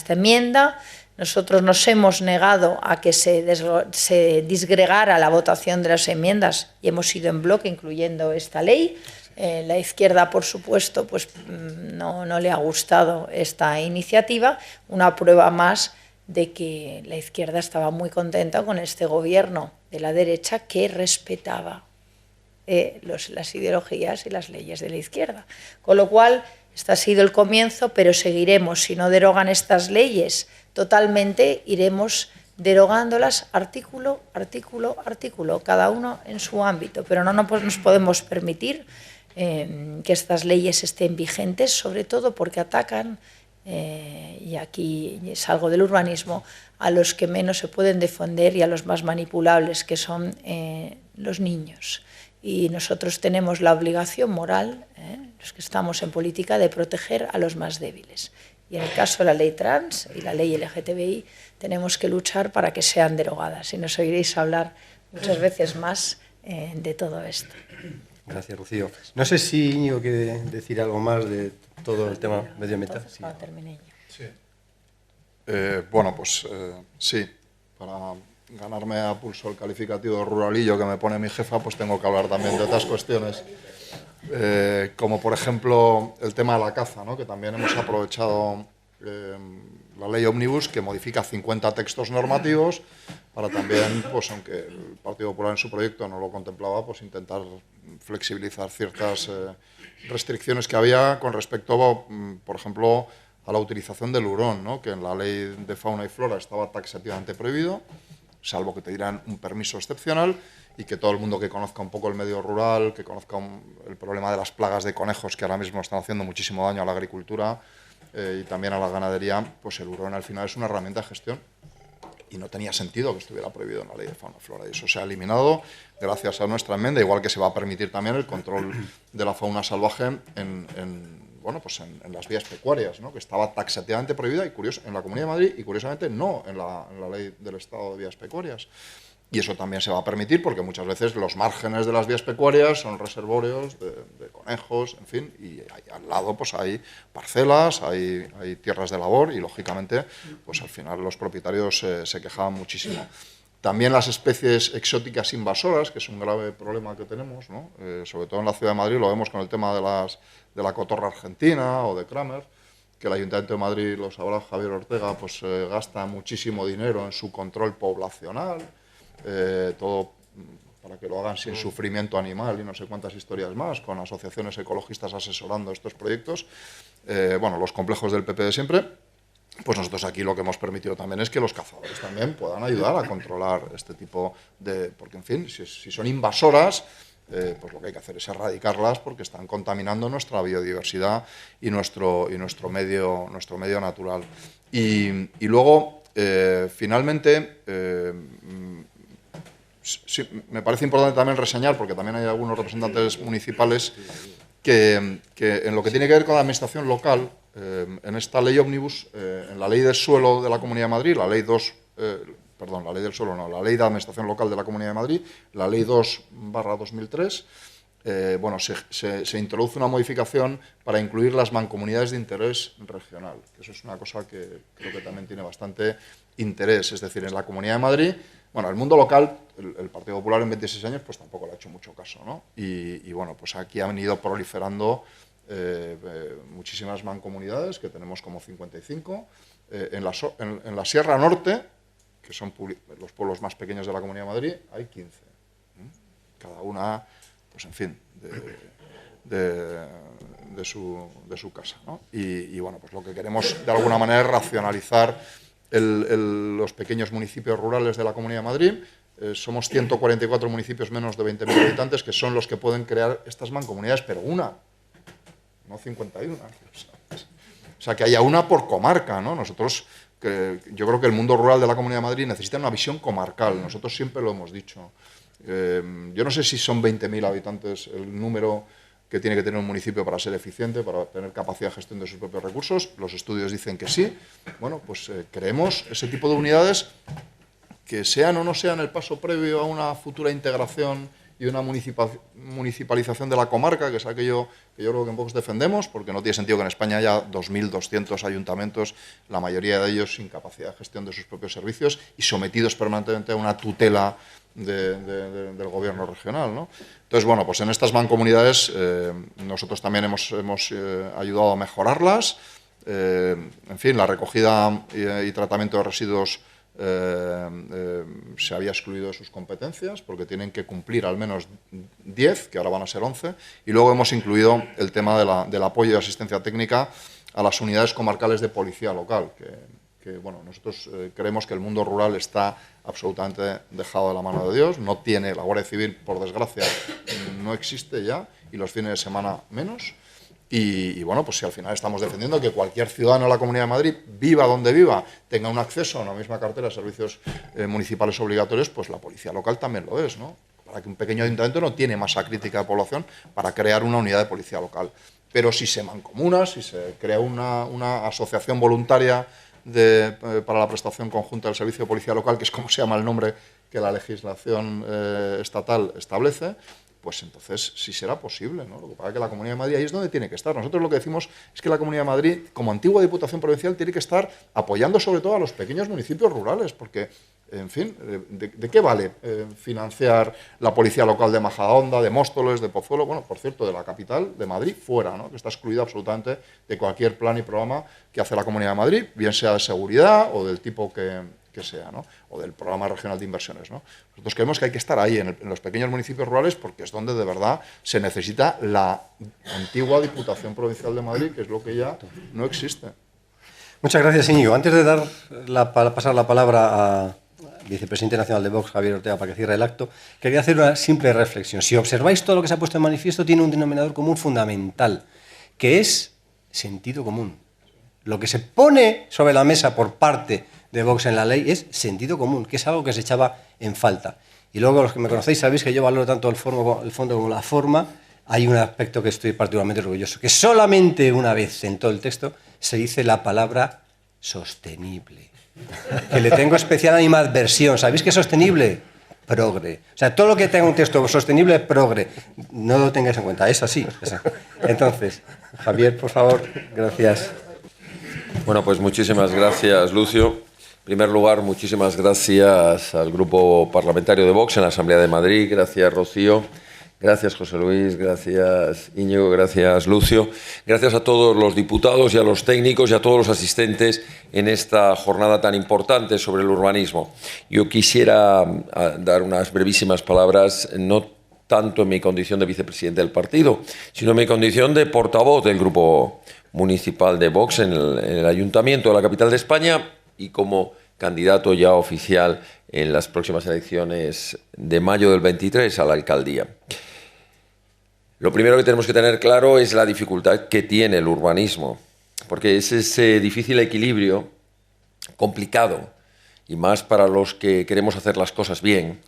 enmienda. Nosotros nos hemos negado a que se disgregara la votación de las enmiendas y hemos ido en bloque incluyendo esta ley. La izquierda, por supuesto, pues no le ha gustado esta iniciativa, una prueba más de que la izquierda estaba muy contenta con este gobierno de la derecha que respetaba las ideologías y las leyes de la izquierda. Con lo cual, este ha sido el comienzo, pero seguiremos. Si no derogan estas leyes totalmente, iremos derogándolas artículo, artículo, artículo, cada uno en su ámbito. Pero no nos podemos permitir que estas leyes estén vigentes, sobre todo porque atacan, y aquí salgo del urbanismo, a los que menos se pueden defender y a los más manipulables, que son los niños. Y nosotros tenemos la obligación moral, los que estamos en política, de proteger a los más débiles. Y en el caso de la ley trans y la ley LGTBI tenemos que luchar para que sean derogadas. Y nos oiréis hablar muchas veces más de todo esto. Gracias, Rocío. No sé si Íñigo quiere decir algo más de todo el tema medioambiental. Entonces, cuando termine yo. Sí. Sí, para ganarme a pulso el calificativo de ruralillo que me pone mi jefa, pues tengo que hablar también de otras cuestiones, como por ejemplo el tema de la caza, ¿no? Que también hemos aprovechado la ley Ómnibus, que modifica 50 textos normativos para también, pues aunque el Partido Popular en su proyecto no lo contemplaba, pues intentar flexibilizar ciertas restricciones que había con respecto, por ejemplo, a la utilización del hurón, ¿no? Que en la ley de fauna y flora estaba taxativamente prohibido, salvo que te dieran un permiso excepcional, y que todo el mundo que conozca un poco el medio rural, que conozca el problema de las plagas de conejos, que ahora mismo están haciendo muchísimo daño a la agricultura y también a la ganadería, pues el hurón al final es una herramienta de gestión y no tenía sentido que estuviera prohibido en la ley de fauna y flora. Y eso se ha eliminado gracias a nuestra enmienda, igual que se va a permitir también el control de la fauna salvaje en las vías pecuarias, ¿no? Que estaba taxativamente prohibida en la Comunidad de Madrid y curiosamente no en la ley del Estado de vías pecuarias. Y eso también se va a permitir porque muchas veces los márgenes de las vías pecuarias son reservorios de conejos, en fin, y al lado pues hay parcelas, hay tierras de labor y lógicamente pues al final los propietarios se quejaban muchísimo. También las especies exóticas invasoras, que es un grave problema que tenemos, ¿no? Sobre todo en la Ciudad de Madrid, lo vemos con el tema de la cotorra argentina o de Kramer, que el Ayuntamiento de Madrid, lo sabrá Javier Ortega, pues gasta muchísimo dinero en su control poblacional, todo para que lo hagan sin sufrimiento animal y no sé cuántas historias más, con asociaciones ecologistas asesorando estos proyectos. Los complejos del PP de siempre. Pues nosotros aquí lo que hemos permitido también es que los cazadores también puedan ayudar a controlar este tipo de... Porque, en fin, si son invasoras, pues lo que hay que hacer es erradicarlas porque están contaminando nuestra biodiversidad y nuestro medio natural. Y luego, finalmente, sí, me parece importante también reseñar, porque también hay algunos representantes municipales que en lo que tiene que ver con la administración local, en esta ley ómnibus, en la ley del suelo de la Comunidad de Madrid, la ley 2, perdón, la ley del suelo no, la ley de administración local de la Comunidad de Madrid, la ley 2/2003, bueno, se introduce una modificación para incluir las mancomunidades de interés regional, que eso es una cosa que creo que también tiene bastante interés, es decir, en la Comunidad de Madrid, bueno, el mundo local, el Partido Popular en 26 años, pues tampoco le ha hecho mucho caso, ¿no? Y bueno, pues aquí han ido proliferando muchísimas mancomunidades, que tenemos como 55, en la Sierra Norte, que son los pueblos más pequeños de la Comunidad de Madrid, hay 15. Cada una, pues en fin, de su casa, ¿no? Y bueno, pues lo que queremos de alguna manera es racionalizar los pequeños municipios rurales de la Comunidad de Madrid. Somos 144 municipios menos de 20.000 habitantes que son los que pueden crear estas mancomunidades, pero una, no 51. O sea, que haya una por comarca, ¿no? Nosotros, yo creo que el mundo rural de la Comunidad de Madrid necesita una visión comarcal. Nosotros siempre lo hemos dicho. Yo no sé si son 20.000 habitantes el número que tiene que tener un municipio para ser eficiente, para tener capacidad de gestión de sus propios recursos. Los estudios dicen que sí. Bueno, pues creemos ese tipo de unidades que sean o no sean el paso previo a una futura integración y una municipalización de la comarca, que es aquello que yo creo que en pocos defendemos, porque no tiene sentido que en España haya 2.200 ayuntamentos, la mayoría de ellos sin capacidad de gestión de sus propios servicios y sometidos permanentemente a una tutela del gobierno regional, ¿no? Entonces, bueno, pues en estas mancomunidades nosotros también hemos ayudado a mejorarlas. En fin, la recogida y tratamiento de residuos se había excluido de sus competencias porque tienen que cumplir al menos 10, que ahora van a ser 11, y luego hemos incluido el tema del apoyo y asistencia técnica a las unidades comarcales de policía local, que bueno, nosotros creemos que el mundo rural está absolutamente dejado de la mano de Dios, no tiene, la Guardia Civil, por desgracia, no existe ya, y los fines de semana menos. Y bueno, pues si al final estamos defendiendo que cualquier ciudadano de la Comunidad de Madrid, viva donde viva, tenga un acceso a una misma cartera de servicios municipales obligatorios, pues la policía local también lo es, ¿no? Para que un pequeño ayuntamiento no tiene masa crítica de población para crear una unidad de policía local. Pero si se mancomuna, si se crea una asociación voluntaria para la prestación conjunta del servicio de policía local, que es como se llama el nombre que la legislación estatal establece, pues entonces sí será posible, ¿no? Lo que pasa es que la Comunidad de Madrid ahí es donde tiene que estar. Nosotros lo que decimos es que la Comunidad de Madrid, como antigua Diputación Provincial, tiene que estar apoyando sobre todo a los pequeños municipios rurales, porque, en fin, ¿de qué vale financiar la policía local de Majadahonda, de Móstoles, de Pozuelo, bueno, por cierto, de la capital, de Madrid, fuera, ¿no? Que está excluida absolutamente de cualquier plan y programa que hace la Comunidad de Madrid, bien sea de seguridad o del tipo que sea, ¿no? O del programa regional de inversiones, ¿no? Nosotros creemos que hay que estar ahí, en los pequeños municipios rurales, porque es donde de verdad se necesita la antigua Diputación Provincial de Madrid, que es lo que ya no existe. Muchas gracias, Íñigo. Antes de pasar la palabra a vicepresidente nacional de Vox, Javier Ortega, para que cierre el acto, quería hacer una simple reflexión. Si observáis todo lo que se ha puesto en manifiesto, tiene un denominador común fundamental, que es sentido común. Lo que se pone sobre la mesa por parte de Vox en la ley es sentido común, que es algo que se echaba en falta. Y luego, los que me conocéis sabéis que yo valoro tanto el fondo como la forma. Hay un aspecto que estoy particularmente orgulloso, que solamente una vez en todo el texto se dice la palabra sostenible, que le tengo especial animadversión. ¿Sabéis qué es sostenible? Progre. O sea, todo lo que tenga un texto sostenible es progre. No lo tengáis en cuenta, es así. Entonces, Javier, por favor, gracias. Bueno, pues muchísimas gracias, Lucio. En primer lugar, muchísimas gracias al Grupo Parlamentario de Vox en la Asamblea de Madrid. Gracias, Rocío. Gracias, José Luis. Gracias, Íñigo. Gracias, Lucio. Gracias a todos los diputados y a los técnicos y a todos los asistentes en esta jornada tan importante sobre el urbanismo. Yo quisiera dar unas brevísimas palabras, no tanto en mi condición de vicepresidente del partido, sino en mi condición de portavoz del Grupo Municipal de Vox en el Ayuntamiento de la capital de España y como candidato ya oficial en las próximas elecciones de mayo del 23 a la alcaldía. Lo primero que tenemos que tener claro es la dificultad que tiene el urbanismo, porque es ese difícil equilibrio complicado, y más para los que queremos hacer las cosas bien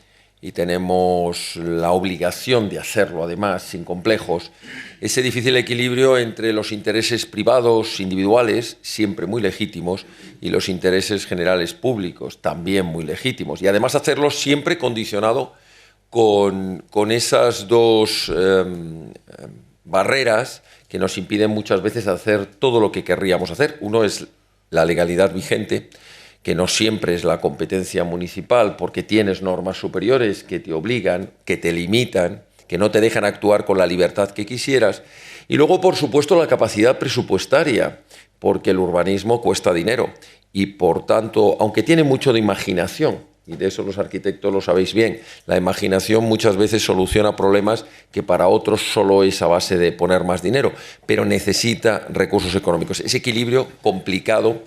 y tenemos la obligación de hacerlo, además, sin complejos, ese difícil equilibrio entre los intereses privados, individuales, siempre muy legítimos, y los intereses generales públicos, también muy legítimos, y además hacerlo siempre condicionado con esas dos barreras que nos impiden muchas veces hacer todo lo que querríamos hacer. Uno es la legalidad vigente, que no siempre es la competencia municipal, porque tienes normas superiores que te obligan, que te limitan, que no te dejan actuar con la libertad que quisieras. Y luego, por supuesto, la capacidad presupuestaria, porque el urbanismo cuesta dinero y, por tanto, aunque tiene mucho de imaginación, y de eso los arquitectos lo sabéis bien, la imaginación muchas veces soluciona problemas que para otros solo es a base de poner más dinero, pero necesita recursos económicos. Ese equilibrio complicado,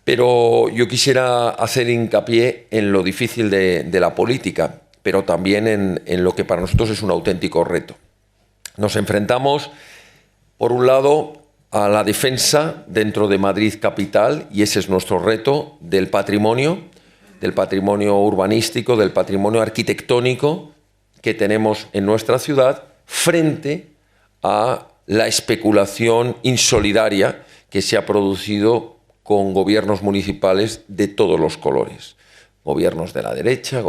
pero yo quisiera hacer hincapié en lo difícil de la política, pero también en lo que para nosotros es un auténtico reto. Nos enfrentamos, por un lado, a la defensa dentro de Madrid capital, y ese es nuestro reto, del patrimonio urbanístico, del patrimonio arquitectónico que tenemos en nuestra ciudad, frente a la especulación insolidaria que se ha producido con gobiernos municipales de todos los colores. Gobiernos de la derecha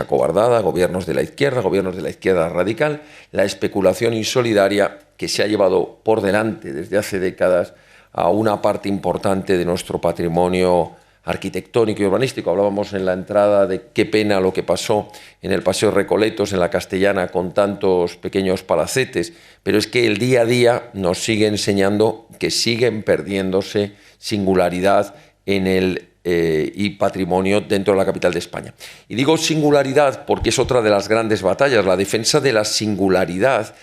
cobardada, gobiernos de la izquierda radical, la especulación insolidaria que se ha llevado por delante desde hace décadas a una parte importante de nuestro patrimonio arquitectónico y urbanístico. Hablábamos en la entrada de qué pena lo que pasó en el Paseo Recoletos, en la Castellana, con tantos pequeños palacetes, pero es que el día a día nos sigue enseñando que siguen perdiéndose singularidad y patrimonio dentro de la capital de España. Y digo singularidad porque es otra de las grandes batallas, la defensa de la singularidad,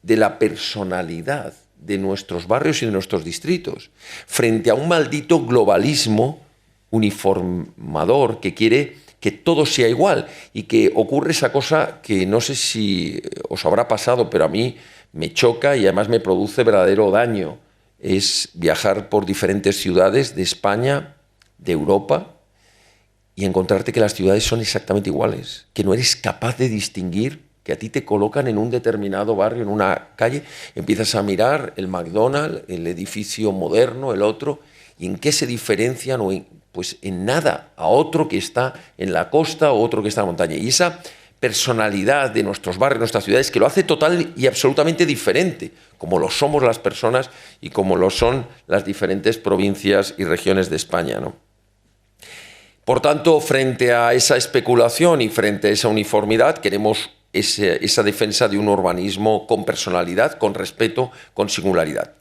de la personalidad de nuestros barrios y de nuestros distritos, frente a un maldito globalismo uniformador que quiere que todo sea igual, y que ocurre esa cosa que no sé si os habrá pasado, pero a mí me choca y además me produce verdadero daño. Es viajar por diferentes ciudades de España, de Europa, y encontrarte que las ciudades son exactamente iguales, que no eres capaz de distinguir, que a ti te colocan en un determinado barrio, en una calle, empiezas a mirar el McDonald's, el edificio moderno, el otro, y en qué se diferencian, pues en nada, a otro que está en la costa o otro que está en la montaña. Y esa personalidad de nuestros barrios, nuestras ciudades, que lo hace total y absolutamente diferente, como lo somos las personas y como lo son las diferentes provincias y regiones de España, ¿no? Por tanto, frente a esa especulación y frente a esa uniformidad, queremos esa defensa de un urbanismo con personalidad, con respeto, con singularidad.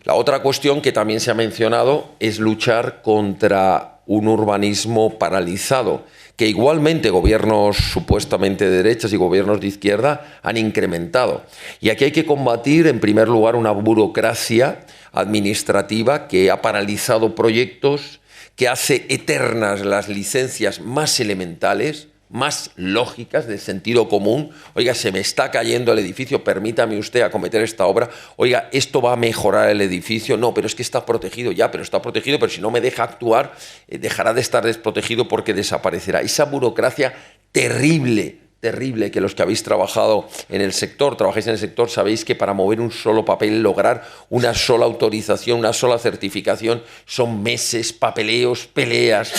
La otra cuestión que también se ha mencionado es luchar contra un urbanismo paralizado, que igualmente gobiernos supuestamente de derechas y gobiernos de izquierda han incrementado. Y aquí hay que combatir, en primer lugar, una burocracia administrativa que ha paralizado proyectos, que hace eternas las licencias más elementales, más lógicas, de sentido común. Oiga, se me está cayendo el edificio, permítame usted acometer esta obra. Oiga, esto va a mejorar el edificio. No, pero es que está protegido ya, pero está protegido, pero si no me deja actuar, dejará de estar desprotegido porque desaparecerá. Esa burocracia terrible, que los que habéis trabajado en el sector, trabajáis en el sector, sabéis que para mover un solo papel, lograr una sola autorización, una sola certificación, son meses, papeleos, peleas.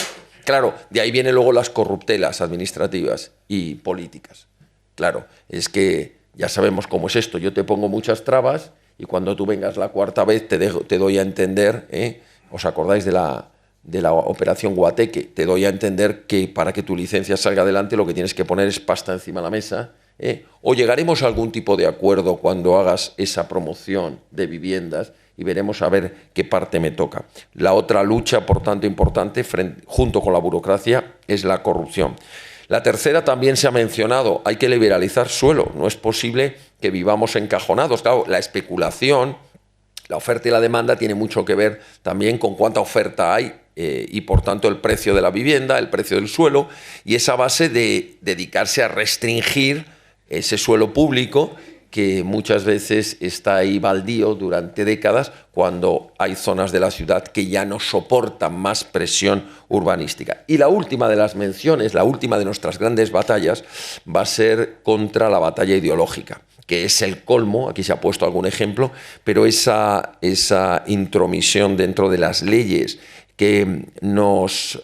Claro, de ahí vienen luego las corruptelas administrativas y políticas. Claro, es que ya sabemos cómo es esto. Yo te pongo muchas trabas y cuando tú vengas la cuarta vez te doy a entender, ¿os acordáis de la operación Guateque? Te doy a entender que para que tu licencia salga adelante lo que tienes que poner es pasta encima de la mesa. O llegaremos a algún tipo de acuerdo cuando hagas esa promoción de viviendas y veremos a ver qué parte me toca. La otra lucha, por tanto, importante, junto con la burocracia, es la corrupción. La tercera también se ha mencionado, hay que liberalizar suelo. No es posible que vivamos encajonados. Claro, la especulación, la oferta y la demanda tiene mucho que ver también con cuánta oferta hay y, por tanto, el precio de la vivienda, el precio del suelo, y esa base de dedicarse a restringir ese suelo público que muchas veces está ahí baldío durante décadas cuando hay zonas de la ciudad que ya no soportan más presión urbanística. Y la última de las menciones, la última de nuestras grandes batallas, va a ser contra la batalla ideológica, que es el colmo, aquí se ha puesto algún ejemplo, pero esa intromisión dentro de las leyes que nos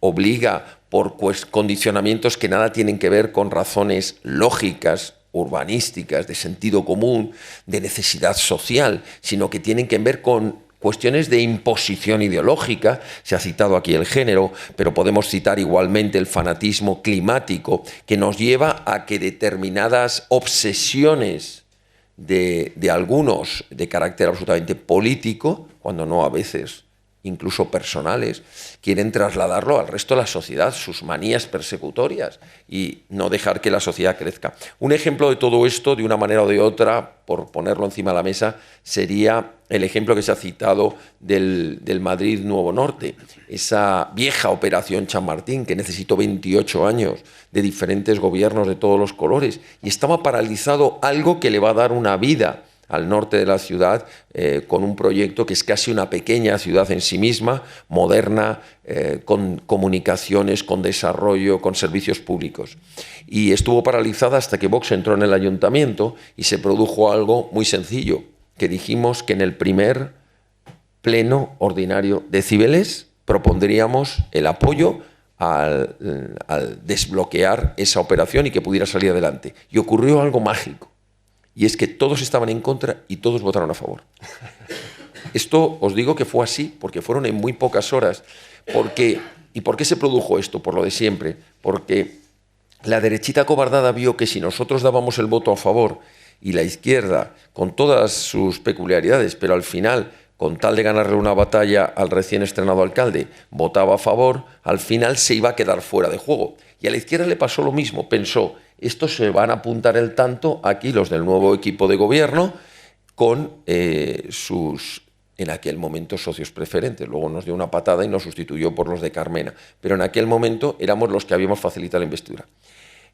obliga por condicionamientos que nada tienen que ver con razones lógicas, urbanísticas, de sentido común, de necesidad social, sino que tienen que ver con cuestiones de imposición ideológica. Se ha citado aquí el género, pero podemos citar igualmente el fanatismo climático, que nos lleva a que determinadas obsesiones de algunos de carácter absolutamente político, cuando no a veces incluso personales, quieren trasladarlo al resto de la sociedad, sus manías persecutorias, y no dejar que la sociedad crezca. Un ejemplo de todo esto, de una manera o de otra, por ponerlo encima de la mesa, sería el ejemplo que se ha citado del Madrid Nuevo Norte, esa vieja operación Chamartín que necesitó 28 años de diferentes gobiernos de todos los colores, y estaba paralizado algo que le va a dar una vida al norte de la ciudad, con un proyecto que es casi una pequeña ciudad en sí misma, moderna, con comunicaciones, con desarrollo, con servicios públicos. Y estuvo paralizada hasta que Vox entró en el ayuntamiento y se produjo algo muy sencillo, que dijimos que en el primer pleno ordinario de Cibeles propondríamos el apoyo al desbloquear esa operación y que pudiera salir adelante. Y ocurrió algo mágico. Y es que todos estaban en contra y todos votaron a favor. Esto os digo que fue así, porque fueron en muy pocas horas. ¿Y por qué se produjo esto? Por lo de siempre. Porque la derechita cobardada vio que si nosotros dábamos el voto a favor y la izquierda, con todas sus peculiaridades, pero al final, con tal de ganarle una batalla al recién estrenado alcalde, votaba a favor, al final se iba a quedar fuera de juego. Y a la izquierda le pasó lo mismo, pensó, estos se van a apuntar el tanto aquí los del nuevo equipo de gobierno con sus, en aquel momento, socios preferentes. Luego nos dio una patada y nos sustituyó por los de Carmena. Pero en aquel momento éramos los que habíamos facilitado la investidura.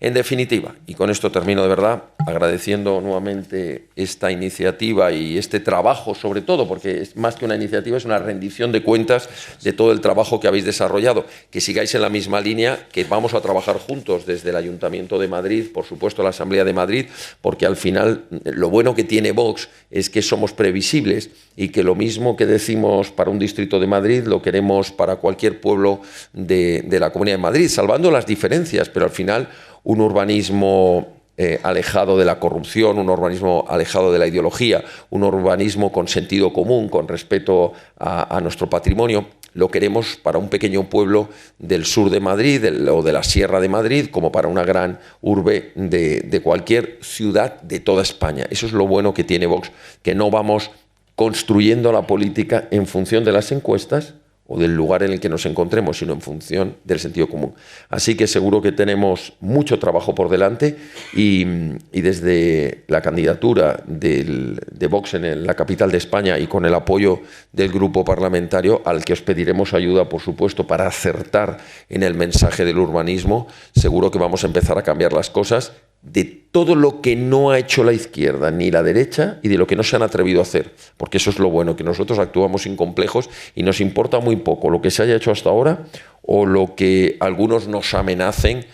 En definitiva, y con esto termino de verdad, agradeciendo nuevamente esta iniciativa y este trabajo, sobre todo, porque es más que una iniciativa, es una rendición de cuentas de todo el trabajo que habéis desarrollado. Que sigáis en la misma línea, que vamos a trabajar juntos desde el Ayuntamiento de Madrid, por supuesto la Asamblea de Madrid, porque al final lo bueno que tiene Vox es que somos previsibles y que lo mismo que decimos para un distrito de Madrid lo queremos para cualquier pueblo de la Comunidad de Madrid, salvando las diferencias, pero al final un urbanismo alejado de la corrupción, un urbanismo alejado de la ideología, un urbanismo con sentido común, con respeto a nuestro patrimonio, lo queremos para un pequeño pueblo del sur de Madrid o de la Sierra de Madrid, como para una gran urbe de cualquier ciudad de toda España. Eso es lo bueno que tiene Vox, que no vamos construyendo la política en función de las encuestas o del lugar en el que nos encontremos, sino en función del sentido común. Así que seguro que tenemos mucho trabajo por delante y desde la candidatura de Vox en la capital de España y con el apoyo del grupo parlamentario, al que os pediremos ayuda, por supuesto, para acertar en el mensaje del urbanismo, seguro que vamos a empezar a cambiar las cosas de todo lo que no ha hecho la izquierda ni la derecha y de lo que no se han atrevido a hacer, porque eso es lo bueno, que nosotros actuamos sin complejos y nos importa muy poco lo que se haya hecho hasta ahora o lo que algunos nos amenacen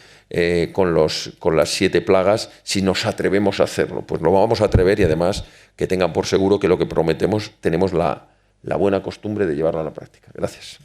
con las 7 plagas si nos atrevemos a hacerlo. Pues lo vamos a atrever y además que tengan por seguro que lo que prometemos tenemos la buena costumbre de llevarlo a la práctica. Gracias.